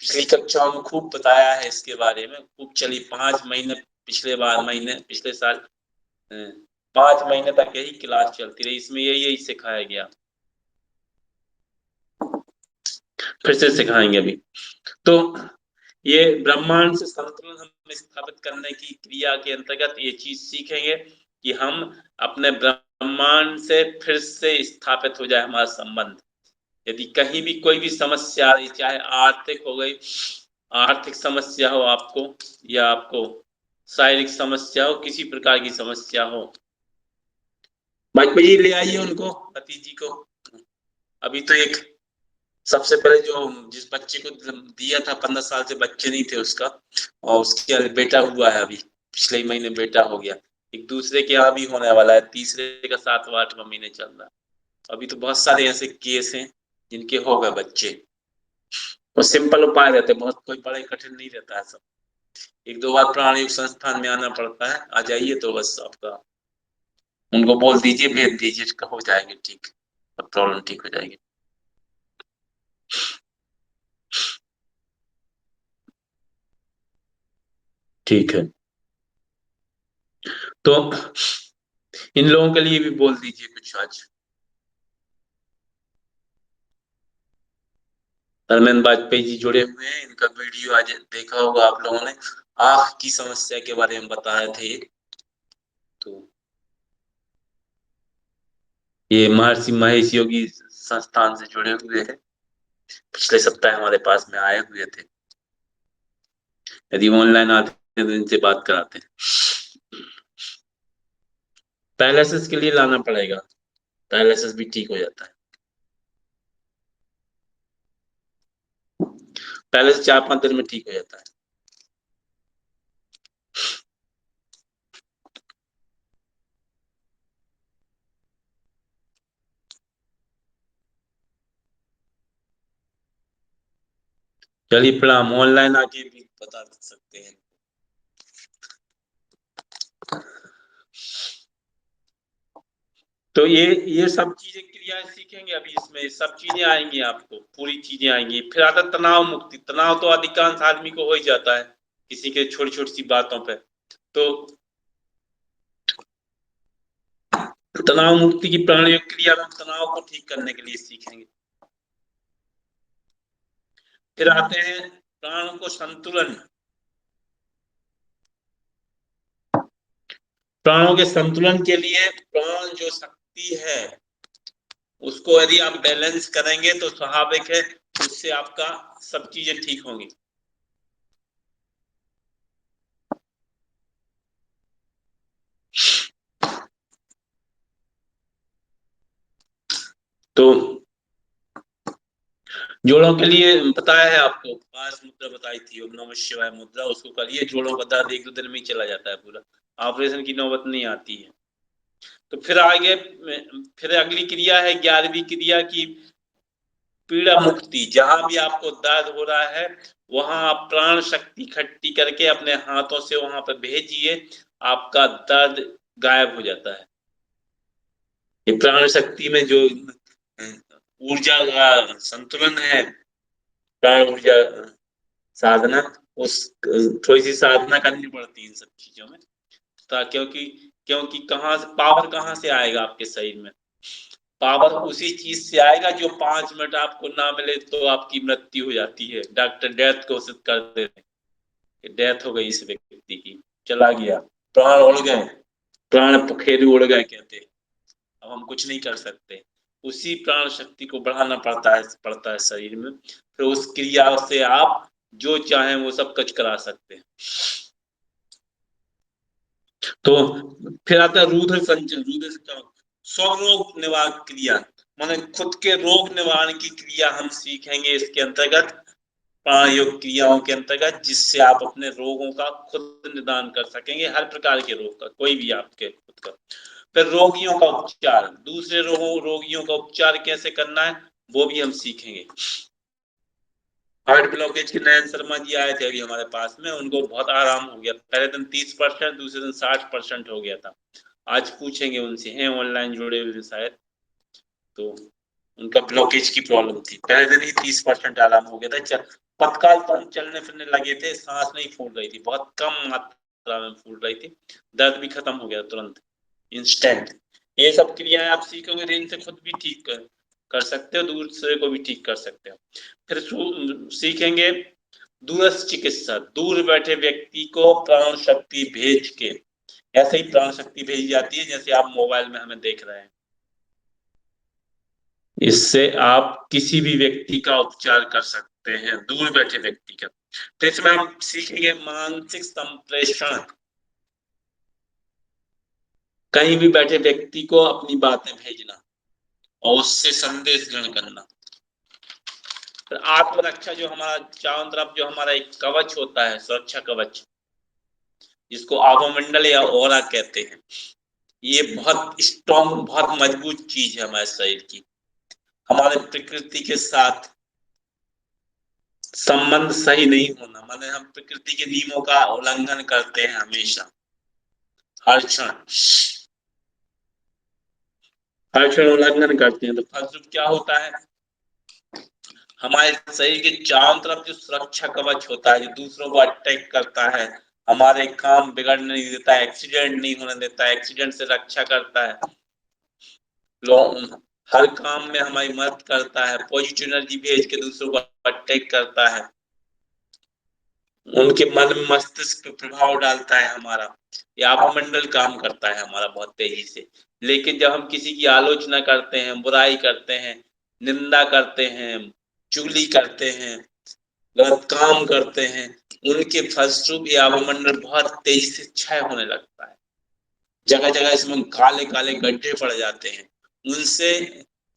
पिछली कक्षाओं में खूब बताया है इसके बारे में, खूब चली 5 महीने, पिछले साल 5 महीने तक यही क्लास चलती रही, इसमें यही यही सिखाया गया। फिर से सिखाएंगे अभी। तो ये ब्रह्मांड से संतुलन हम स्थापित करने की क्रिया के अंतर्गत ये चीज सीखेंगे कि हम अपने ब्रह्मांड से फिर से स्थापित हो जाए हमारा संबंध। यदि कहीं भी कोई भी समस्या आ रही, चाहे आर्थिक हो गई, आर्थिक समस्या हो आपको, या आपको शारीरिक समस्या हो, किसी प्रकार की समस्या हो, भाई जी ले आइए उनको, पति जी को। अभी तो एक सबसे पहले जो जिस बच्चे को दिया था, 15 साल से बच्चे नहीं थे उसका, और उसके बेटा हुआ है अभी, पिछले ही महीने बेटा हो गया। एक दूसरे के यहाँ भी होने वाला है, तीसरे का 7वां 8वां महीने चल रहा है। अभी तो बहुत सारे ऐसे केस हैं जिनके हो गए बच्चे, और सिंपल उपाय रहते हैं, बहुत कोई बड़ा कठिन नहीं रहता है सब। 1-2 बार प्राणयुक्त संस्थान में आना पड़ता है, आ जाइए तो बस आपका, उनको बोल दीजिए, भेज दीजिए, हो जाएंगे ठीक, प्रॉब्लम ठीक हो जाएगी। ठीक है, तो इन लोगों के लिए भी बोल दीजिए कुछ आज। धर्मेंद्र वाजपेयी जी जुड़े हुए हैं, इनका वीडियो आज देखा होगा आप लोगों ने, आंख की समस्या के बारे में बताए थे। तो ये महर्षि महेश योगी संस्थान से जुड़े हुए हैं, पिछले सप्ताह हमारे पास में आए हुए थे। यदि ऑनलाइन आते हैं तो इनसे बात कराते हैं। पैरालिसिस के लिए लाना पड़ेगा, पैरालिसिस भी ठीक हो जाता है। पैरालिसिस 4-5 दिन में ठीक हो जाता है। चलिए प्रणाम, ऑनलाइन आके भी बता सकते हैं। तो ये सब चीजें क्रियाएं सीखेंगे अभी, इसमें सब चीजें आएंगी, आपको पूरी चीजें आएंगी। फिर आता तनाव मुक्ति। तनाव तो अधिकांश आदमी को हो ही जाता है, किसी के छोटी छोटी सी बातों पे। तो तनाव मुक्ति की प्राणायाम क्रिया में तनाव को ठीक करने के लिए सीखेंगे। फिर आते हैं प्राण को संतुलन। प्राणों के संतुलन के लिए प्राण जो शक्ति है उसको यदि आप बैलेंस करेंगे तो स्वाभाविक है उससे आपका सब चीजें ठीक होंगी। तो जोड़ों के लिए बताया है आपको, 5 मुद्रा बताई थी, ओम नमः शिवाय मुद्रा, उसको करिए, जोड़ों का दर्द 1-2 दिन में ही चला जाता है पूरा, ऑपरेशन की नौबत नहीं आती है। तो फिर आगे फिर अगली क्रिया है 11वीं क्रिया की पीड़ा मुक्ति। जहां भी आपको दर्द हो रहा है वहां आप प्राण शक्ति इकट्ठी करके अपने हाथों से वहां पर भेजिए, आपका दर्द गायब हो जाता है। ये प्राण शक्ति में जो ऊर्जा का संतुलन है, प्राण ऊर्जा साधना, उस थोड़ी सी साधना करनी पड़ती है इन सब चीजों में। क्योंकि क्योंकि कहाँ से पावर कहाँ से आएगा आपके शरीर में? पावर उसी चीज से आएगा जो 5 मिनट आपको ना मिले तो आपकी मृत्यु हो जाती है, डॉक्टर डेथ घोषित कर देते हैं, डेथ हो गई इस व्यक्ति की, चला गया, प्राण उड़ गए, प्राण पखेरु उड़ गए कहते हैं। अब हम कुछ नहीं कर सकते, उसी प्राण शक्ति को बढ़ाना पड़ता है शरीर में। फिर उस क्रिया से आप जो चाहें वो सब कुछ करा सकते हैं। तो फिर आता है रुद्र संचय। रुद्र स्वरोग निवारण क्रिया, माने खुद के रोग निवारण की क्रिया हम सीखेंगे इसके अंतर्गत, प्राण योग क्रियाओं के अंतर्गत, जिससे आप अपने रोगों का खुद निदान कर सकेंगे, हर प्रकार के रोग का, कोई भी आपके खुद का। फिर रोगियों का उपचार, दूसरे रोगियों का उपचार कैसे करना है वो भी हम सीखेंगे। हार्ट ब्लॉकेज के नयन शर्मा जी आए थे अभी हमारे पास में, उनको बहुत आराम हो गया, पहले दिन 30%, दूसरे दिन 60% हो गया था। आज पूछेंगे उनसे, हैं ऑनलाइन जुड़े हुए शायद, तो उनका ब्लॉकेज की प्रॉब्लम थी, पहले दिन ही 30% आराम हो गया था। तत्काल तुरंत चलने फिरने लगे थे, सांस नहीं फूल रही थी, बहुत कम मात्रा में फूल रही थी, दर्द भी खत्म हो गया तुरंत, इंस्टेंट। ये सब क्रियाएं आप सीखोगे तो इनसे खुद भी ठीक कर सकते हो, दूसरे को भी ठीक कर सकते हो। फिर सीखेंगे दूरस्थ चिकित्सा, दूर बैठे व्यक्ति को प्राण शक्ति भेज के, ऐसे ही प्राण शक्ति भेजी जाती है जैसे आप मोबाइल में हमें देख रहे हैं। इससे आप किसी भी व्यक्ति का उपचार कर सकते हैं, दूर बैठे व्यक्ति का। तो इसमें हम सीखेंगे मानसिक संप्रेषण, कहीं भी बैठे व्यक्ति को अपनी बातें भेजना और उससे संदेश ग्रहण करना। तो आत्मरक्षा, जो हमारा चारों तरफ जो हमारा एक कवच होता है, सुरक्षा कवच, जिसको आभोमंडल या ऑरा कहते हैं, ये बहुत स्ट्रॉन्ग, बहुत मजबूत चीज है हमारे शरीर की। हमारे प्रकृति के साथ संबंध सही नहीं होना, माने हम प्रकृति के नियमों का उल्लंघन करते हैं हमेशा, हर क्षण उल्लंघन करते हैं। तो फलस्वरूप क्या होता है, हमारे शरीर के चारों तरफ जो सुरक्षा कवच होता है, जो दूसरों को अटैक करता है, हमारे काम बिगड़ने नहीं देता है, एक्सीडेंट नहीं होने देता है, एक्सीडेंट से रक्षा करता है, हर काम में हमारी मदद करता है, पॉजिटिव एनर्जी भेज के दूसरों को अटैक करता है, उनके मन में मस्तिष्क पे प्रभाव डालता है हमारा, ये आभमंडल काम करता है हमारा बहुत तेजी से। लेकिन जब हम किसी की आलोचना करते हैं, बुराई करते हैं, निंदा करते हैं, चुगली करते हैं, गलत काम करते हैं, उनके फलस्वरूप ये आभमंडल बहुत तेजी से क्षय होने लगता है, जगह जगह इसमें काले काले गड्ढे पड़ जाते हैं। उनसे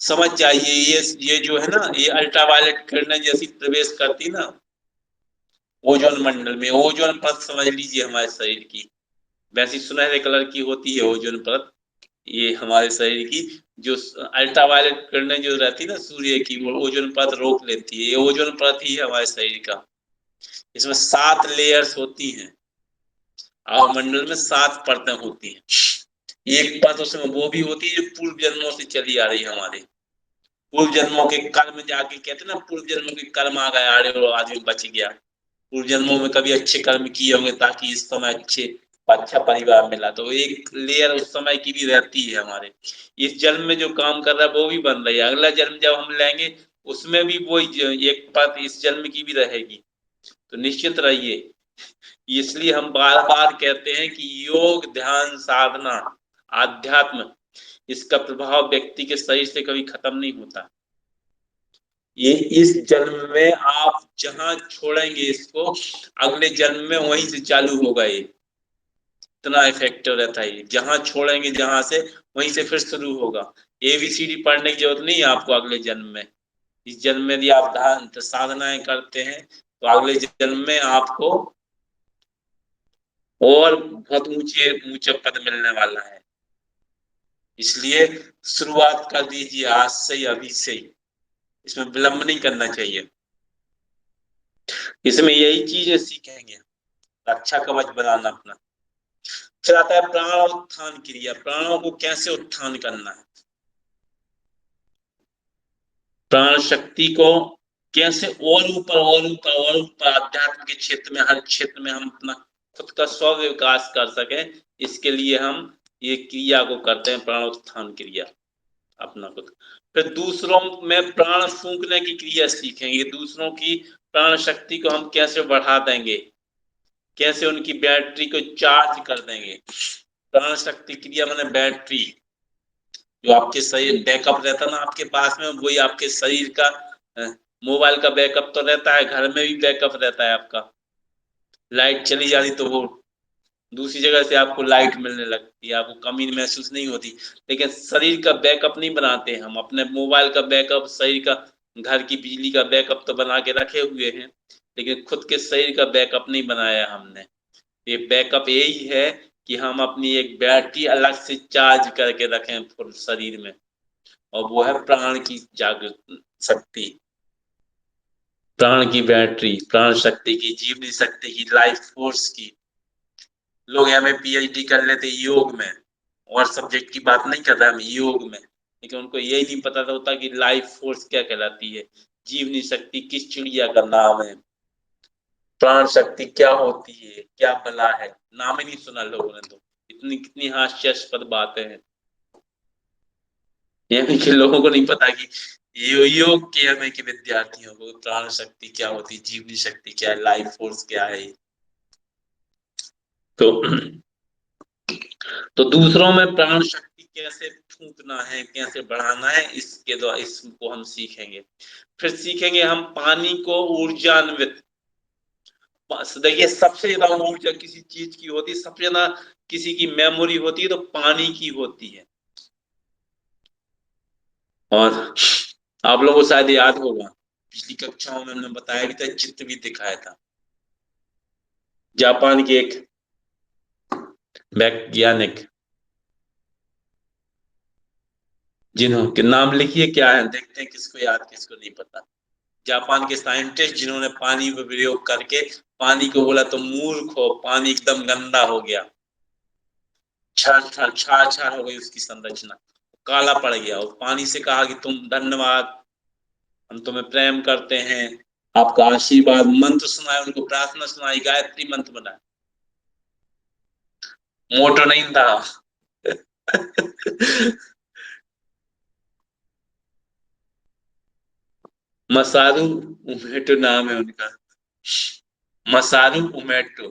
समझ जाइए, ये जो है ना, ये अल्ट्रावायलेट किरणें जैसी प्रवेश करती ना ओजोन मंडल में, ओजोन परत समझ लीजिए हमारे शरीर की, वैसी सुनहरे कलर की होती है ओजोन परत, ये हमारे शरीर की जो अल्ट्रावायलेट किरणें जो रहती है ना सूर्य की, वो ओजोन परत रोक लेती है, ये ओजोन परत ही है हमारे शरीर का। इसमें 7 लेयर्स होती हैं, आभमंडल में 7 परतें होती हैं। एक परत उसमें वो भी होती है जो पूर्व जन्मों से चली आ रही है हमारे, पूर्व जन्मों के कर्म, जाके कहते हैं ना पूर्व जन्मों के कर्म आ गए आड़े और आदमी बच गया, पूर्व जन्मों में कभी अच्छे कर्म किए होंगे ताकि इस समय अच्छा परिवार मिला, तो एक लेयर उस समय की भी रहती है हमारे। इस जन्म में जो काम कर रहा है वो भी बन रही है, अगला जन्म जब हम लेंगे उसमें भी वो एक बात इस जन्म की भी रहेगी। तो निश्चित रहिए, इसलिए हम बार बार कहते हैं कि योग, ध्यान, साधना, आध्यात्म, इसका प्रभाव व्यक्ति के शरीर से कभी खत्म नहीं होता। ये इस जन्म में आप जहां छोड़ेंगे इसको, अगले जन्म में वहीं से चालू होगा, ये इतना इफेक्टिव रहता है, जहां छोड़ेंगे जहां से वहीं से फिर शुरू होगा। ABCD पढ़ने की जरूरत नहीं है आपको अगले जन्म में, इस जन्म में यदि आप ध्यान साधनाएं करते हैं तो अगले जन्म में आपको और बहुत ऊंचे ऊंचे पद मिलने वाला है। इसलिए शुरुआत कर दीजिए आज से ही, अभी से ही, इसमें विलंब नहीं करना चाहिए। इसमें यही चीजें सीखेंगे, रक्षा कवच बनाना अपना। फिर आता है प्राण उत्थान क्रिया, प्राणों को कैसे उत्थान करना है, प्राण शक्ति को कैसे और ऊपर और ऊपर और ऊपर अध्यात्म के क्षेत्र में, हर क्षेत्र में हम अपना खुद का स्व विकास कर सके, इसके लिए हम ये क्रिया को करते हैं, प्राण उत्थान क्रिया अपना खुद। फिर दूसरों में प्राण फूंकने की क्रिया सीखेंगे, दूसरों की प्राण शक्ति को हम कैसे बढ़ा देंगे, कैसे उनकी बैटरी को चार्ज कर देंगे। प्राण शक्ति क्रिया मैंने बैटरी, जो आपके शरीर बैकअप रहता है ना आपके पास में, वही आपके शरीर का मोबाइल का बैकअप तो रहता है, घर में भी बैकअप रहता है आपका। लाइट चली जा रही तो वो दूसरी जगह से आपको लाइट मिलने लगती है, आपको कमी महसूस नहीं होती। लेकिन शरीर का बैकअप नहीं बनाते हम, अपने मोबाइल का बैकअप, शरीर का, घर की बिजली का बैकअप तो बना के रखे हुए हैं, लेकिन खुद के शरीर का बैकअप नहीं बनाया हमने। ये बैकअप यही है कि हम अपनी एक बैटरी अलग से चार्ज करके रखें फुल शरीर में, और वो है प्राण की जागृत शक्ति, प्राण की बैटरी, प्राण शक्ति की, जीवनी शक्ति की, लाइफ फोर्स की। लोग एमए पीएचडी कर लेते योग में, और सब्जेक्ट की बात नहीं कर रहा हम, योग में, लेकिन उनको यही नहीं पता होता कि लाइफ फोर्स क्या कहलाती है, जीवनी शक्ति किस चिड़िया का नाम है, प्राण शक्ति क्या होती है, क्या बला है, नाम ही नहीं सुना लोगों ने तो। इतनी कितनी हास्यास्पद बातें हैं, यानी कि लोगों को नहीं पता कि योग के एमए के विद्यार्थियों को प्राण शक्ति क्या होती है, जीवनी शक्ति क्या है, लाइफ फोर्स क्या है। तो तो दूसरों में प्राण शक्ति कैसे फूंकना है, कैसे बढ़ाना है, इसके द्वारा इसको हम सीखेंगे। फिर सीखेंगे हम पानी को ऊर्जान्वित। देखिए सबसे ज्यादा ऊर्जा किसी चीज की होती है, सबसे ज्यादा किसी की मेमोरी होती है तो पानी की होती है। और आप लोगों को शायद याद होगा, पिछली कक्षाओं में हमने बताया भी था, चित्र भी दिखाया था। जापान के एक वैज्ञानिक, जिन्होंने नाम लिखिए क्या है, देखते हैं किसको याद किसको नहीं पता। जापान के साइंटिस्ट जिन्होंने पानी पर प्रयोग करके पानी को बोला तो मूर्ख हो, पानी एकदम गंदा हो गया, छार छार छार छार हो गई उसकी संरचना, काला पड़ गया। और पानी से कहा कि तुम धन्यवाद, हम तुम्हें प्रेम करते हैं, आपका आशीर्वाद, मंत्र सुनाए उनको, प्रार्थना सुनाई, गायत्री मंत्र बनाए। मोटो नहीं था मसारू उमेटो नाम है उनका, मसारू उमेटो।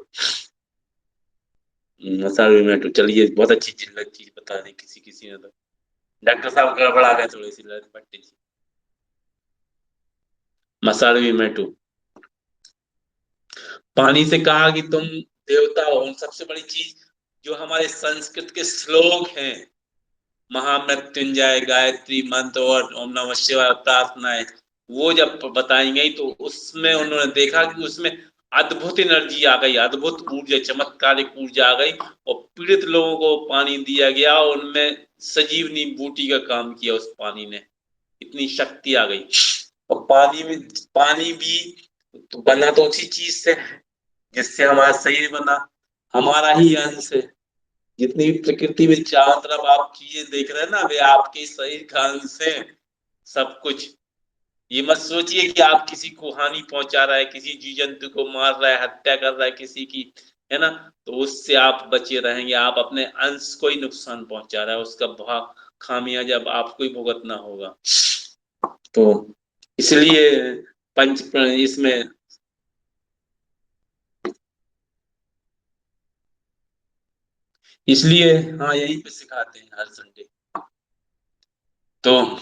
मसारू उमेटो, चलिए बहुत अच्छी चीज बता दी किसी किसी ने तो। डॉक्टर साहब गड़बड़ा गए थोड़ी सी पट्टी सी। मसारू उमेटो, पानी से कहा कि तुम देवता हो। सबसे बड़ी चीज जो हमारे संस्कृत के श्लोक हैं, महामृत्युंजय, गायत्री मंत्र और ओम नमः शिवाय प्रार्थनाएं, वो जब बताई गई तो उसमें उन्होंने देखा कि उसमें अद्भुत एनर्जी आ गई, अद्भुत ऊर्जा, चमत्कारिक ऊर्जा आ गई, और पीड़ित लोगों को पानी दिया गया और उनमें सजीवनी बूटी का काम किया उस पानी ने, इतनी शक्ति आ गई। और पानी में, पानी भी तो बना तो उसी चीज से है जिससे हमारा शरीर बना, हमारा ही अंश है। जितनी भी प्रकृति में चारों तरफ आप चीजें देख रहे हैं ना, वे आपके शरीर का अंश है सब कुछ। ये मत सोचिए कि आप किसी को हानि पहुंचा रहा है, किसी जीव जंतु को मार रहा है, हत्या कर रहा है किसी की, है ना, तो उससे आप बचे रहेंगे। आप अपने अंश को ही नुकसान पहुंचा रहा है, उसका भाग खामियाजा अब आपको ही भुगतना होगा। तो इसलिए पंच इसमें, इसलिए हाँ यही पे सिखाते हैं हर संडे। तो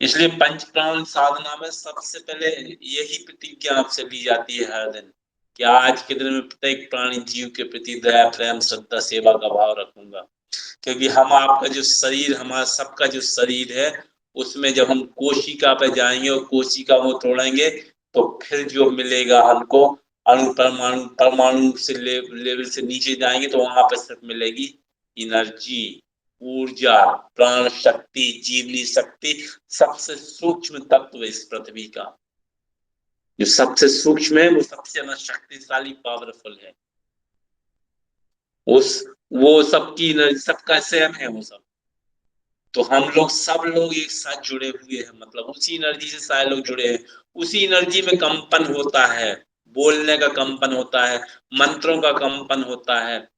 इसलिए पंच प्राण साधना में सबसे पहले यही प्रतिज्ञा आपसे ली जाती है हर दिन, कि आज के दिन में प्रत्येक प्राणी जीव के प्रति दया, प्रेम, श्रद्धा, सेवा का भाव रखूंगा। क्योंकि हम आपका जो शरीर, हमारा सबका जो शरीर है, उसमें जब हम कोशिका पे जाएंगे और कोशिका वो तोड़ेंगे, तो फिर जो मिलेगा हमको, अणु परमाणु, परमाणु से लेवल से नीचे जाएंगे तो वहां पर सिर्फ मिलेगी एनर्जी। ऊर्जा, प्राण शक्ति, जीवनी शक्ति सबसे सूक्ष्म तत्व इस पृथ्वी का, जो सबसे सूक्ष्म है वो सबसे ज्यादा शक्तिशाली पावरफुल है। उस वो सबकी सबका सेम है वो सब। तो हम लोग सब लोग एक साथ जुड़े हुए हैं, मतलब उसी एनर्जी से सारे लोग जुड़े हैं। उसी एनर्जी में कंपन होता है, बोलने का कंपन होता है, मंत्रों का कंपन होता है,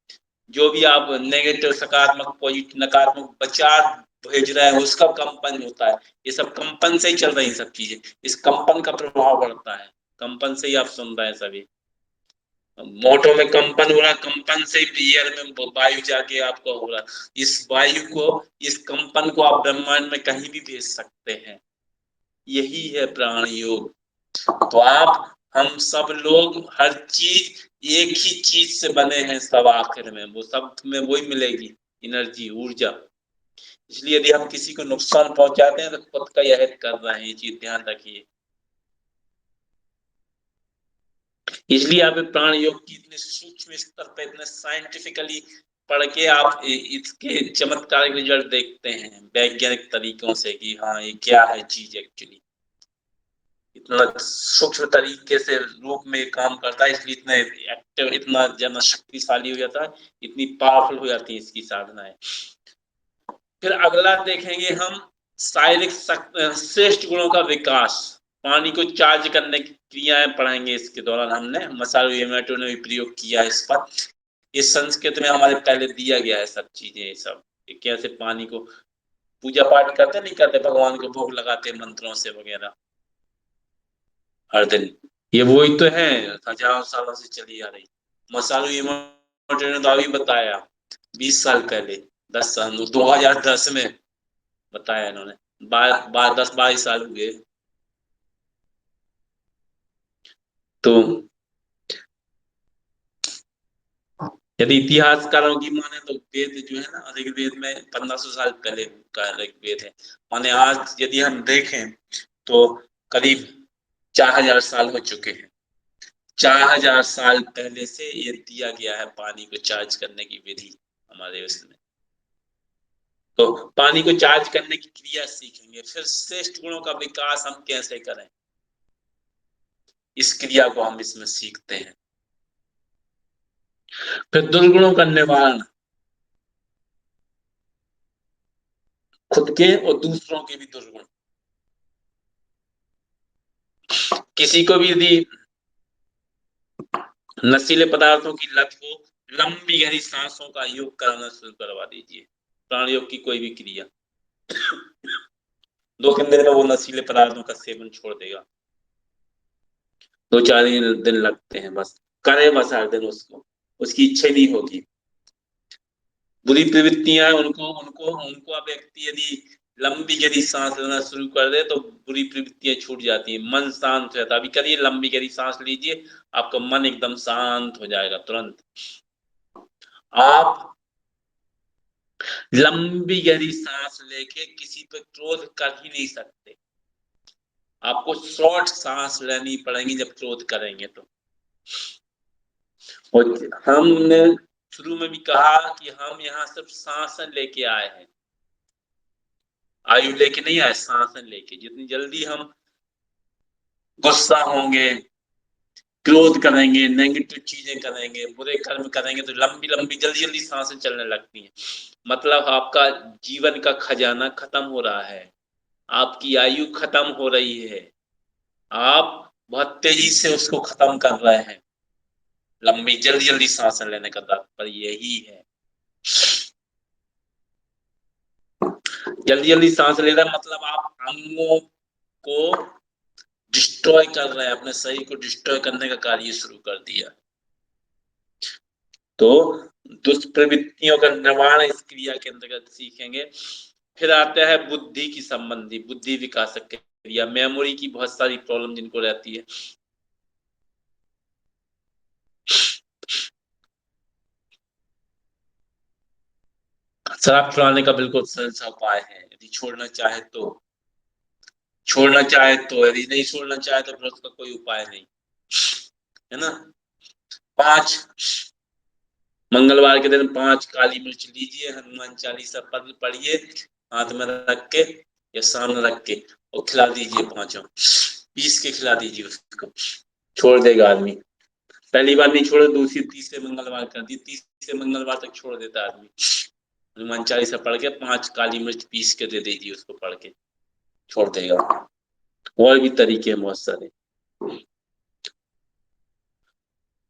जो भी आप नेगेटिव, सकारात्मक, पॉजिटिव, नकारात्मक विचार भेज रहे हैं उसका कंपन होता है। ये सब कंपन से ही चल रही सब चीजें, इस कंपन का प्रभाव पड़ता है, कंपन से ही आप सुन रहे हैं सभी। मोटो में कंपन हो रहा, कंपन से एयर में वायु जाके आपको हो रहा, इस वायु को, इस कंपन को आप ब्रह्मांड में कहीं भी भेज सकते हैं। यही है प्राण योग। तो आप, हम सब लोग, हर चीज एक ही चीज से बने हैं सब, आखिर में वो सब में वही मिलेगी, एनर्जी, ऊर्जा। इसलिए यदि हम किसी को नुकसान पहुंचाते हैं तो खुद का यह कर रहे हैं, ये चीज ध्यान रखिए। इसलिए आप प्राण योग की इतने सूक्ष्म स्तर पे, इतने साइंटिफिकली पढ़ के आप इसके चमत्कारिक रिजल्ट देखते हैं वैज्ञानिक तरीकों से कि हाँ ये क्या है चीज एक्चुअली, इतना सूक्ष्म तरीके से रूप में काम करता है, इसलिए इतना एक्टिव, इतना ज्यादा शक्तिशाली हो जाता है, इतनी पावरफुल हो जाती है इसकी साधनाएं। फिर अगला देखेंगे हम शारीरिक श्रेष्ठ गुणों का विकास। पानी को चार्ज करने की क्रियाएं पढ़ेंगे इसके दौरान। हमने मसारू एमेटो ने भी प्रयोग किया इस पर। इस संस्कृत में हमारे पहले दिया गया है सब चीजें, ये सब कैसे पानी को पूजा पाठ करते नहीं करते, भगवान को भोग लगाते मंत्रों से वगैरह हर दिन। ये वही तो है, हजारों सालों से चली आ रही। मसारू एमेटो ने तो अभी बताया 20 साल पहले, 10 साल, 2010 में बताया इन्होंने। 10-22 साल हुए। तो यदि इतिहासकारों की माने तो वेद जो है ना, ऋग्वेद में 1500 साल पहले का ऋग्वेद है। माने आज यदि हम देखें तो करीब 4000 साल हो चुके हैं। 4000 साल पहले से ये दिया गया है पानी को चार्ज करने की विधि हमारे उसमें। तो पानी को चार्ज करने की क्रिया सीखेंगे। फिर श्रेष्ठ गुणों का विकास हम कैसे करें, इस क्रिया को हम इसमें सीखते हैं। फिर दुर्गुणों का निवारण, खुद के और दूसरों के भी दुर्गुण। किसी को भी यदि नशीले पदार्थों की लत हो, लंबी गहरी सांसों का योग कराना शुरू करवा दीजिए। प्राण योग की कोई भी क्रिया, 2-3 दिन में वो नशीले पदार्थों का सेवन छोड़ देगा। 2-4 दिन लगते हैं बस, करे बस हर दिन उसको, उसकी इच्छा नहीं होगी। बुरी प्रवृत्तियां उनको उनको उनको अब व्यक्ति यदि लंबी गहरी सांस लेना शुरू कर दे तो बुरी प्रवृत्तियां छूट जाती है, मन शांत हो जाता है। अभी करिए, लंबी गहरी सांस लीजिए, आपका मन एकदम शांत हो जाएगा तुरंत। आप लंबी गहरी सांस लेके किसी पे क्रोध कर ही नहीं सकते। आपको शॉर्ट सांस लेनी पड़ेगी जब क्रोध करेंगे तो। और हमने शुरू में भी कहा कि हम यहाँ सिर्फ सांस लेके आए हैं, आयु लेके नहीं आए, सांस लेके। जितनी जल्दी हम गुस्सा होंगे, क्रोध करेंगे, नेगेटिव चीजें करेंगे, बुरे कर्म करेंगे तो लंबी लंबी जल्दी जल्दी सांसें चलने लगती हैं। मतलब आपका जीवन का खजाना खत्म हो रहा है, आपकी आयु खत्म हो रही है, आप बहुत तेजी से उसको खत्म कर रहे हैं। लंबी जल्दी जल्दी सांसें लेने का तात्पर्य यही है। जल्दी जल्दी सांस ले रहा मतलब आप अंगों को डिस्ट्रॉय कर रहे हैं, अपने शरीर को डिस्ट्रॉय करने का कार्य शुरू कर दिया। तो दुष्प्रवृत्तियों का निर्माण इस क्रिया के अंतर्गत सीखेंगे। फिर आता है बुद्धि की संबंधी, बुद्धि विकास क्रिया, मेमोरी की बहुत सारी प्रॉब्लम जिनको रहती है। शराब छुड़ाने का बिल्कुल सरल सा उपाय है, यदि छोड़ना चाहे तो छोड़ना चाहे तो, यदि नहीं छोड़ना चाहे तो फिर उसका कोई उपाय नहीं है ना। 5 मंगलवार के दिन 5 काली मिर्च लीजिए, हनुमान चालीसा पढ़िए, हाथ में रख के या सामने रख के और खिला दीजिए, 5 पीस के खिला दीजिए उसको, छोड़ देगा आदमी। पहली बार नहीं छोड़े, दूसरी तीसरे मंगलवार कर दी, तीसरे मंगलवार तक छोड़ देता आदमी। हनुमान चालीसा पढ़ के 5 काली मिर्च पीस के दे दीजिए उसको, पढ़ के छोड़ देगा। और भी तरीके हैं बहुत सारे।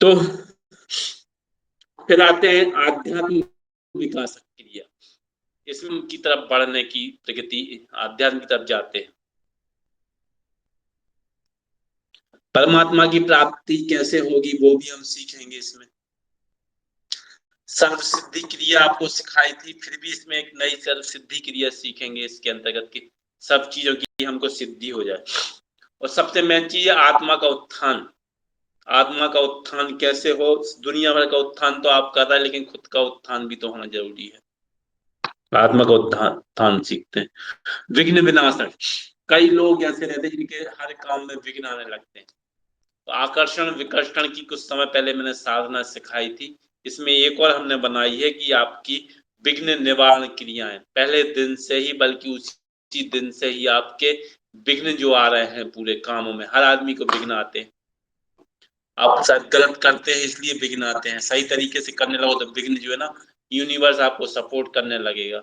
तो फिर आते हैं आध्यात्मिक विकास क्रिया, इसमें की तरफ बढ़ने की प्रगति, आध्यात्म की तरफ जाते हैं। परमात्मा की प्राप्ति कैसे होगी वो भी हम सीखेंगे इसमें। सर्व सिद्धि क्रिया आपको सिखाई थी, फिर भी इसमें एक नई सर्व सिद्धि क्रिया सीखेंगे इसके अंतर्गत की सब चीजों की हमको सिद्धि हो जाए। और सबसे मेन चीज है आत्मा का उत्थान। आत्मा का उत्थान कैसे हो? दुनिया भर का उत्थान तो आप कर रहे हैं, लेकिन खुद का उत्थान भी तो होना जरूरी है। आत्मा का उत्थान सीखते हैं। विघ्न विनाशक, कई लोग ऐसे रहते हैं जिनके हर काम में विघ्न आने लगते हैं। तो आकर्षण विकर्षण की कुछ समय पहले मैंने साधना सिखाई थी, इसमें एक और हमने बनाई है कि आपकी विघ्न निवारण क्रियाएं पहले दिन से ही, बल्कि उसी दिन से ही आपके विघ्न जो आ रहे हैं पूरे कामों में, हर आदमी को विघ्न आते हैं। आप शायद गलत करते हैं इसलिए विघ्न आते हैं, सही तरीके से करने लगो तो विघ्न जो है ना, यूनिवर्स आपको सपोर्ट करने लगेगा।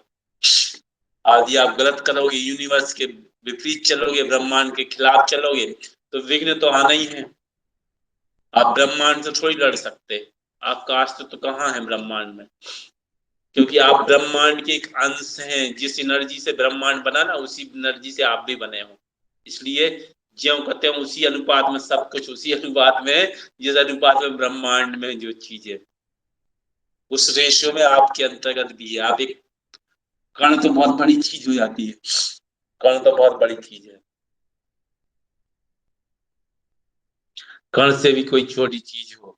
यदि आप गलत करोगे, यूनिवर्स के विपरीत चलोगे, ब्रह्मांड के खिलाफ चलोगे, तो विघ्न तो आना ही है। आप ब्रह्मांड से थोड़ी लड़ सकते, आपका अस्तित्व तो कहाँ है ब्रह्मांड में, क्योंकि आप ब्रह्मांड के एक अंश हैं। जिस एनर्जी से ब्रह्मांड बना ना, उसी एनर्जी से आप भी बने हो। इसलिए ज्यों कहते हैं उसी अनुपात में सब कुछ, उसी अनुपात में जिस अनुपात में ब्रह्मांड में जो चीज है, उस रेशियो में आपके अंतर्गत भी है। आप एक कण तो बहुत बड़ी चीज हो जाती है, कण तो बहुत बड़ी चीज है, कण से भी कोई छोटी चीज हो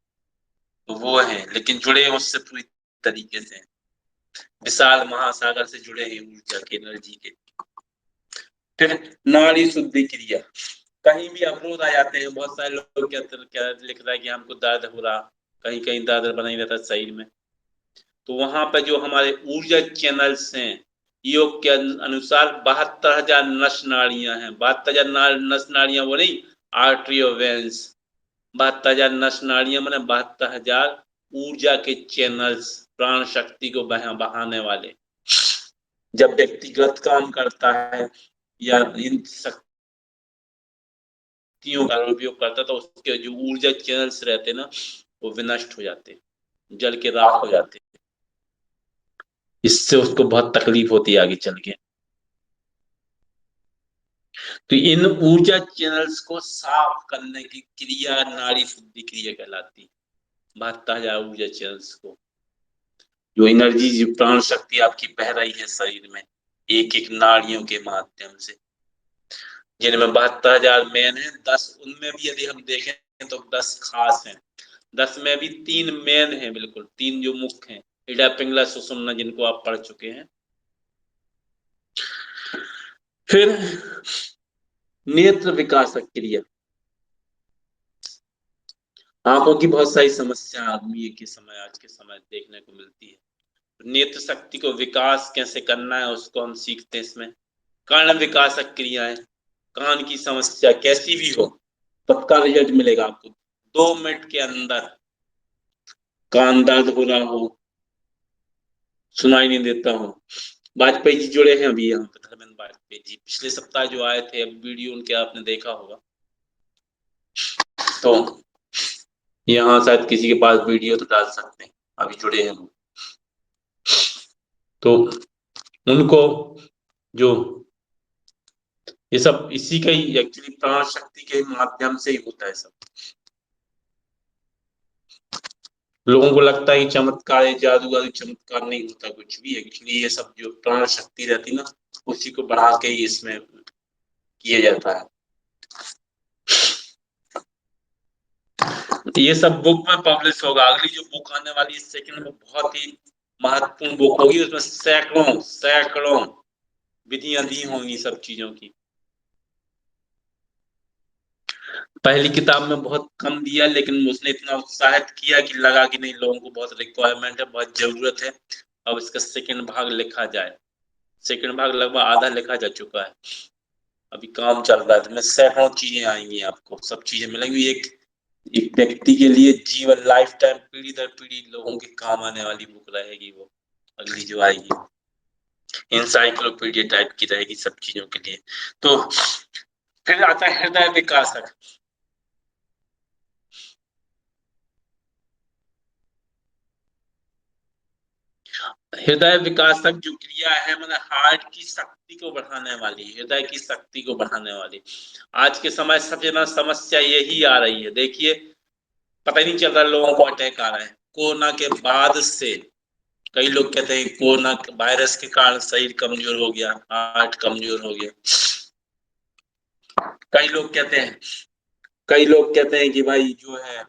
तो वो है, लेकिन जुड़े उससे पूरी तरीके से, विशाल महासागर से जुड़े हैं ऊर्जा के, एनर्जी के। फिर नाड़ी शुद्धि क्रिया, कहीं भी अवरोध आ जाते हैं, बहुत सारे लोग क्या लिख रहा है कि हमको दर्द हो रहा, कहीं कहीं दर्द बना ही रहता है शरीर में, तो वहां पर जो हमारे ऊर्जा चैनल्स हैं, योग के अनुसार 72,000 नस नाड़ियां हैं। 72,000 नस नाड़ियां वो नहीं आर्टरी और वेंस, 72,000 नस नाड़ियां मैंने 72,000 ऊर्जा के चैनल्स, प्राण शक्ति को बहाने वाले। जब व्यक्ति गलत काम करता है या इन शक्तियों का उपयोग करता है, तो उसके जो ऊर्जा चैनल्स रहते हैं ना, वो विनष्ट हो जाते हैं, जल के राख हो जाते हैं। इससे उसको बहुत तकलीफ होती है आगे चल के। तो इन ऊर्जा चैनल्स को साफ करने की क्रिया नाड़ी शुद्धि क्रिया कहलाती है। 72,000 ऊर्जा चैनल्स को, जो एनर्जी, जो प्राण शक्ति आपकी बह रही है शरीर में एक एक नाड़ियों के माध्यम से, जिनमें 72,000 मेन है, 10 उनमें भी यदि हम देखें तो 10 खास हैं। 10 में भी 3 मेन है, बिल्कुल 3 जो मुख्य हैं, इडा पिंगला सुषुम्ना, जिनको आप पढ़ चुके हैं। फिर नेत्र विकास क्रिया, आंखों की बहुत सारी समस्या आदमी के समय, आज के समय देखने को मिलती है। नेत्र शक्ति को विकास कैसे करना है उसको हम सीखते हैं इसमें। कर्ण विकास क्रियाएं, कान की समस्या कैसी भी हो, तत्काल रिजल्ट मिलेगा आपको 2 मिनट के अंदर। कान दर्द हो रहा हो, सुनाई नहीं देता हो, वाजपेयी जी जुड़े हैं अभी यहाँ पे, धर्मेंद्र वाजपेयी जी पिछले सप्ताह जो आए थे, अब वीडियो उनके आपने देखा होगा, तो यहाँ शायद किसी के पास वीडियो तो डाल सकते हैं, अभी जुड़े हैं। तो उनको जो ये सब इसी का ही एक्चुअली प्राण शक्ति के माध्यम से ही होता है सब। लोगों को लगता है कि चमत्कार है, जादूगर, चमत्कार नहीं होता कुछ भी, एक्चुअली ये सब जो प्राण शक्ति रहती ना, उसी को बढ़ा के ही इसमें किया जाता है। ये सब बुक में पब्लिश होगा, अगली जो बुक आने वाली है सेकंड में, बहुत ही महत्वपूर्ण बुक होगी, उसमें सैकड़ों सैकड़ों विधियां दी होंगी सब चीजों की। पहली किताब में बहुत कम दिया, लेकिन उसने इतना उत्साहित किया कि लगा कि नहीं, लोगों को बहुत रिक्वायरमेंट है, बहुत जरूरत है, अब इसका सेकंड भाग लिखा जाए। सेकंड भाग लगभग आधा लिखा जा चुका है, अभी काम चल रहा है। तो मैं सैकड़ों चीजें आएंगी, आपको सब चीजें मिलेंगी। एक व्यक्ति के लिए जीवन लाइफ टाइम, पीढ़ी दर पीढ़ी लोगों के काम आने वाली बुक रहेगी वो, अगली जो आएगी। इंसाइक्लोपीडिया टाइप की रहेगी सब चीजों के लिए। तो फिर आता है हृदय विकासक। हृदय विकासक जो क्रिया है, मतलब हार्ट की शक्ति को बढ़ाने वाली, हृदय की शक्ति को बढ़ाने वाली। आज के समय सबसे ज्यादा समस्या यही आ रही है। देखिए, पता ही नहीं चल रहा लोगों को अटैक आ रहा है। कोरोना के बाद से कई लोग कहते हैं कोरोना वायरस के कारण शरीर कमजोर हो गया, हार्ट कमजोर हो गया। कई लोग कहते हैं कई लोग कहते हैं कि भाई जो है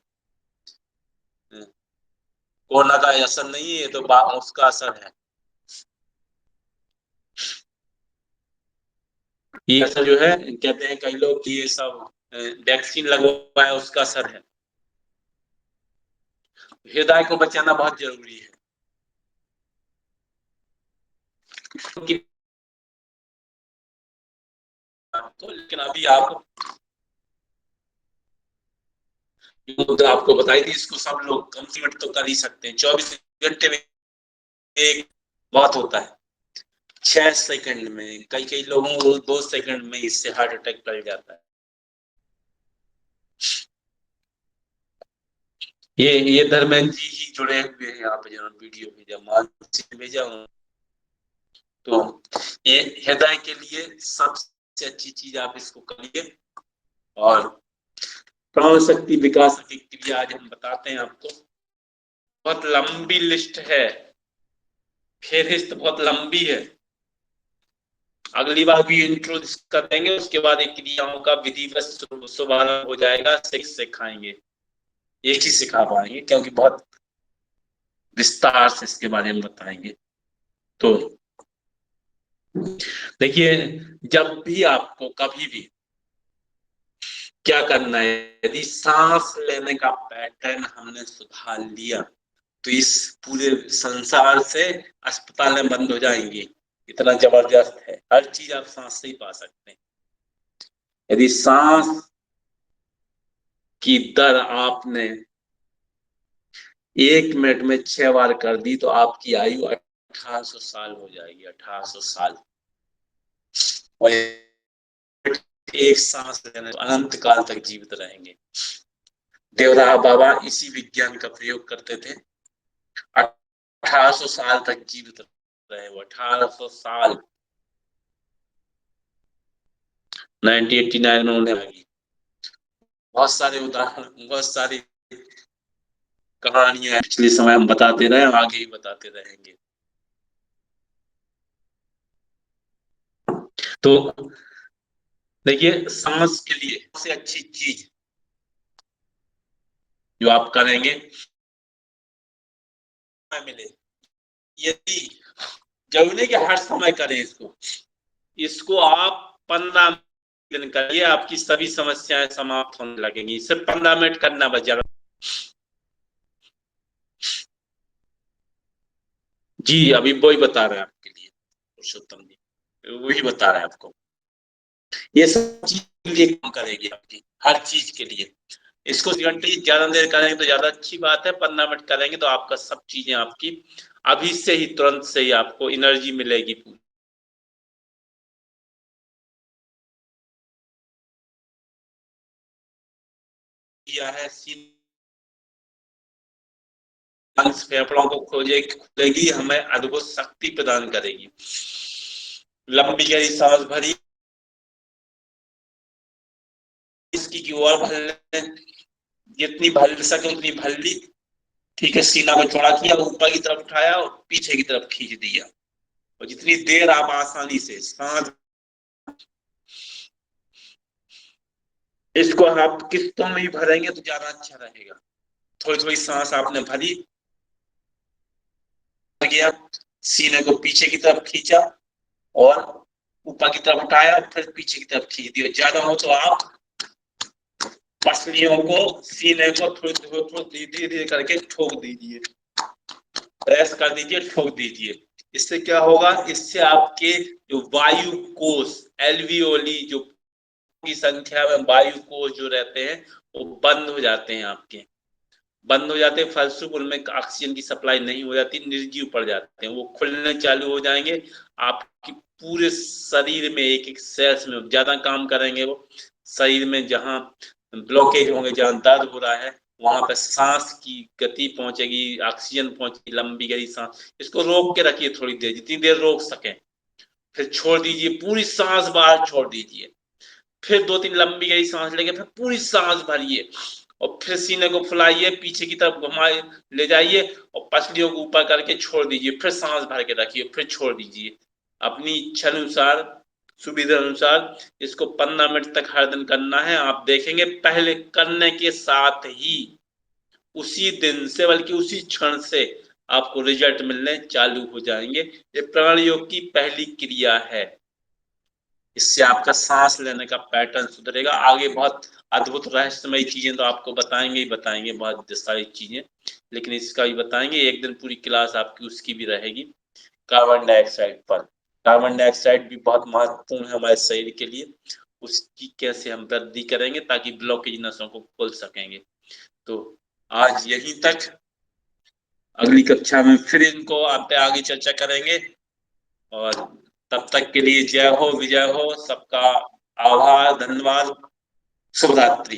कोरोना का असर नहीं है, तो उसका असर है। ये असर जो है, कहते हैं कई लोग कि ये सब वैक्सीन लगवाया है, उसका असर है। हृदय को बचाना बहुत जरूरी है, क्योंकि आपको, लेकिन अभी आप तो आपको बताई थी, इसको सब लोग कंप्लीट तो कर ही सकते हैं। 24 घंटे में एक बहुत होता है, 6 सेकंड में, कई कई लोगों को 2 सेकंड में इससे हार्ट अटैक कर जाता है। ये धर्मेंद्र जी ही जुड़े हुए हैं यहाँ पे, जिन्होंने वीडियो भेजा, मान से भेजा हूँ। तो ये हृदय के लिए सबसे अच्छी चीज, आप इसको करिए। और प्राण शक्ति विकास की क्रिया आज हम बताते हैं आपको। बहुत लंबी लिस्ट है, फेहरिस्त बहुत लंबी है। अगली बार भी इंट्रो कर देंगे, उसके बाद एक क्रियाओं का विधिवत शुभारंभ हो जाएगा, सिखाएंगे। एक ही सिखा पाएंगे, क्योंकि बहुत विस्तार से इसके बारे में बताएंगे। तो देखिए, जब भी आपको कभी भी क्या करना है, यदि सांस लेने का पैटर्न हमने सुधार लिया, तो इस पूरे संसार से अस्पतालें बंद हो जाएंगी। इतना जबरदस्त है, हर चीज आप सांस से ही पा सकते हैं। यदि सांस की दर आपने 1 मिनट में 6 बार कर दी, तो आपकी आयु 1800 साल हो जाएगी, 1800 साल। और एक सांस लेने तो अनंत काल तक जीवित रहेंगे। देवराह बाबा इसी विज्ञान का प्रयोग करते थे, 1800 साल तक जीवित रहे वो, 1800 साल। 1989 में उन्हें लगी। बहुत सारे उदाहरण, बहुत सारी कहानियां पिछले समय हम बताते रहे, आगे ही बताते रहेंगे। तो देखिए, सांस के लिए सबसे अच्छी चीज जो आप करेंगे मिले, यदि जरूरी नहीं कि हर समय करें इसको, इसको आप 15 दिन करिए, आपकी सभी समस्याएं समाप्त होने लगेंगी। सिर्फ 15 मिनट करना बस, ज्यादा। जी, अभी वही बता रहे हैं आपके लिए, पुरुषोत्तम जी वही बता रहे हैं आपको। ये सब चीज के लिए काम करेगी आपकी, हर चीज के लिए। इसको घंटे ज्यादा देर करेंगे तो ज्यादा अच्छी बात है, 15 मिनट करेंगे तो आपका सब चीजें आपकी अभी से ही, तुरंत से ही आपको एनर्जी मिलेगी पूरी। किया है, फेफड़ों को खोलेगी, हमें अद्भुत शक्ति प्रदान करेगी। लंबी गहरी सांस भरी, इसकी की और भर, जितनी भर सके उतनी भर ली। ठीक है, सीना को चौड़ा किया, ऊपर की तरफ उठाया और पीछे की तरफ खींच दिया। और जितनी देर आप आसानी से सांस, इसको आप किस्तों में ही भरेंगे तो ज्यादा अच्छा रहेगा। थोड़ी थोड़ी सांस आपने भरी, गया, सीने को पीछे की तरफ खींचा और ऊपर की तरफ उठाया, फिर पीछे की तरफ खींच दिया। ज्यादा हो तो आप पसलियों को, सीने को थोड़ी धीरे करके ठोक दीजिए, प्रेस कर दीजिए, ठोक दीजिए। इससे क्या होगा, इससे आपके जो वायु कोष एल्वियोली जो की संख्या में वायु कोष जो रहते हैं वो बंद हो जाते हैं, आपके बंद हो जाते हैं, फलस्वरूप उनमें ऑक्सीजन की सप्लाई नहीं हो जाती, निर्जीव पड़ जाते हैं, वो खुलने चालू हो जाएंगे। आपकी पूरे शरीर में एक एक सेल्स में ज्यादा काम करेंगे, वो शरीर में जहां ब्लॉकेज होंगे, जहां दर्द हो रहा है वहां पर सांस की गति पहुंचेगी, ऑक्सीजन पहुंचेगी, लंबी गहरी सांस। इसको रोक के रखिए थोड़ी देर, जितनी देर रोक सके, फिर छोड़ दीजिए, पूरी सांस बाहर छोड़ दीजिए, फिर 2-3 लंबी गहरी सांस लेके फिर पूरी सांस भरिए और फिर सीने को फुलाइए, पीछे की तरफ घुमाए ले जाइए और पसलियों को ऊपर करके छोड़ दीजिए, फिर सांस भर के रखिए, फिर छोड़ दीजिए। अपनी इच्छा अनुसार, सुविधा अनुसार इसको 15 मिनट तक हर दिन करना है। आप देखेंगे पहले करने के साथ ही उसी दिन से, बल्कि उसी क्षण से आपको रिजल्ट मिलने चालू हो जाएंगे। ये प्राण योग की पहली क्रिया है, इससे आपका सांस लेने का पैटर्न सुधरेगा। आगे बहुत अद्भुत रहस्यमय चीजें तो आपको बताएंगे ही बताएंगे, बहुत सारी चीजें, लेकिन इसका भी बताएंगे। एक दिन पूरी क्लास आपकी उसकी भी रहेगी, कार्बन डाइऑक्साइड पर। कार्बन डाइऑक्साइड भी बहुत महत्वपूर्ण है हमारे शरीर के लिए, उसकी कैसे हम वृद्धि करेंगे ताकि ब्लॉकेज नसों को खोल सकेंगे। तो आज यहीं तक, अगली कक्षा में फिर इनको आप पे आगे चर्चा करेंगे। और तब तक के लिए जय हो, विजय हो, सबका आभार, धन्यवाद, शुभ रात्रि।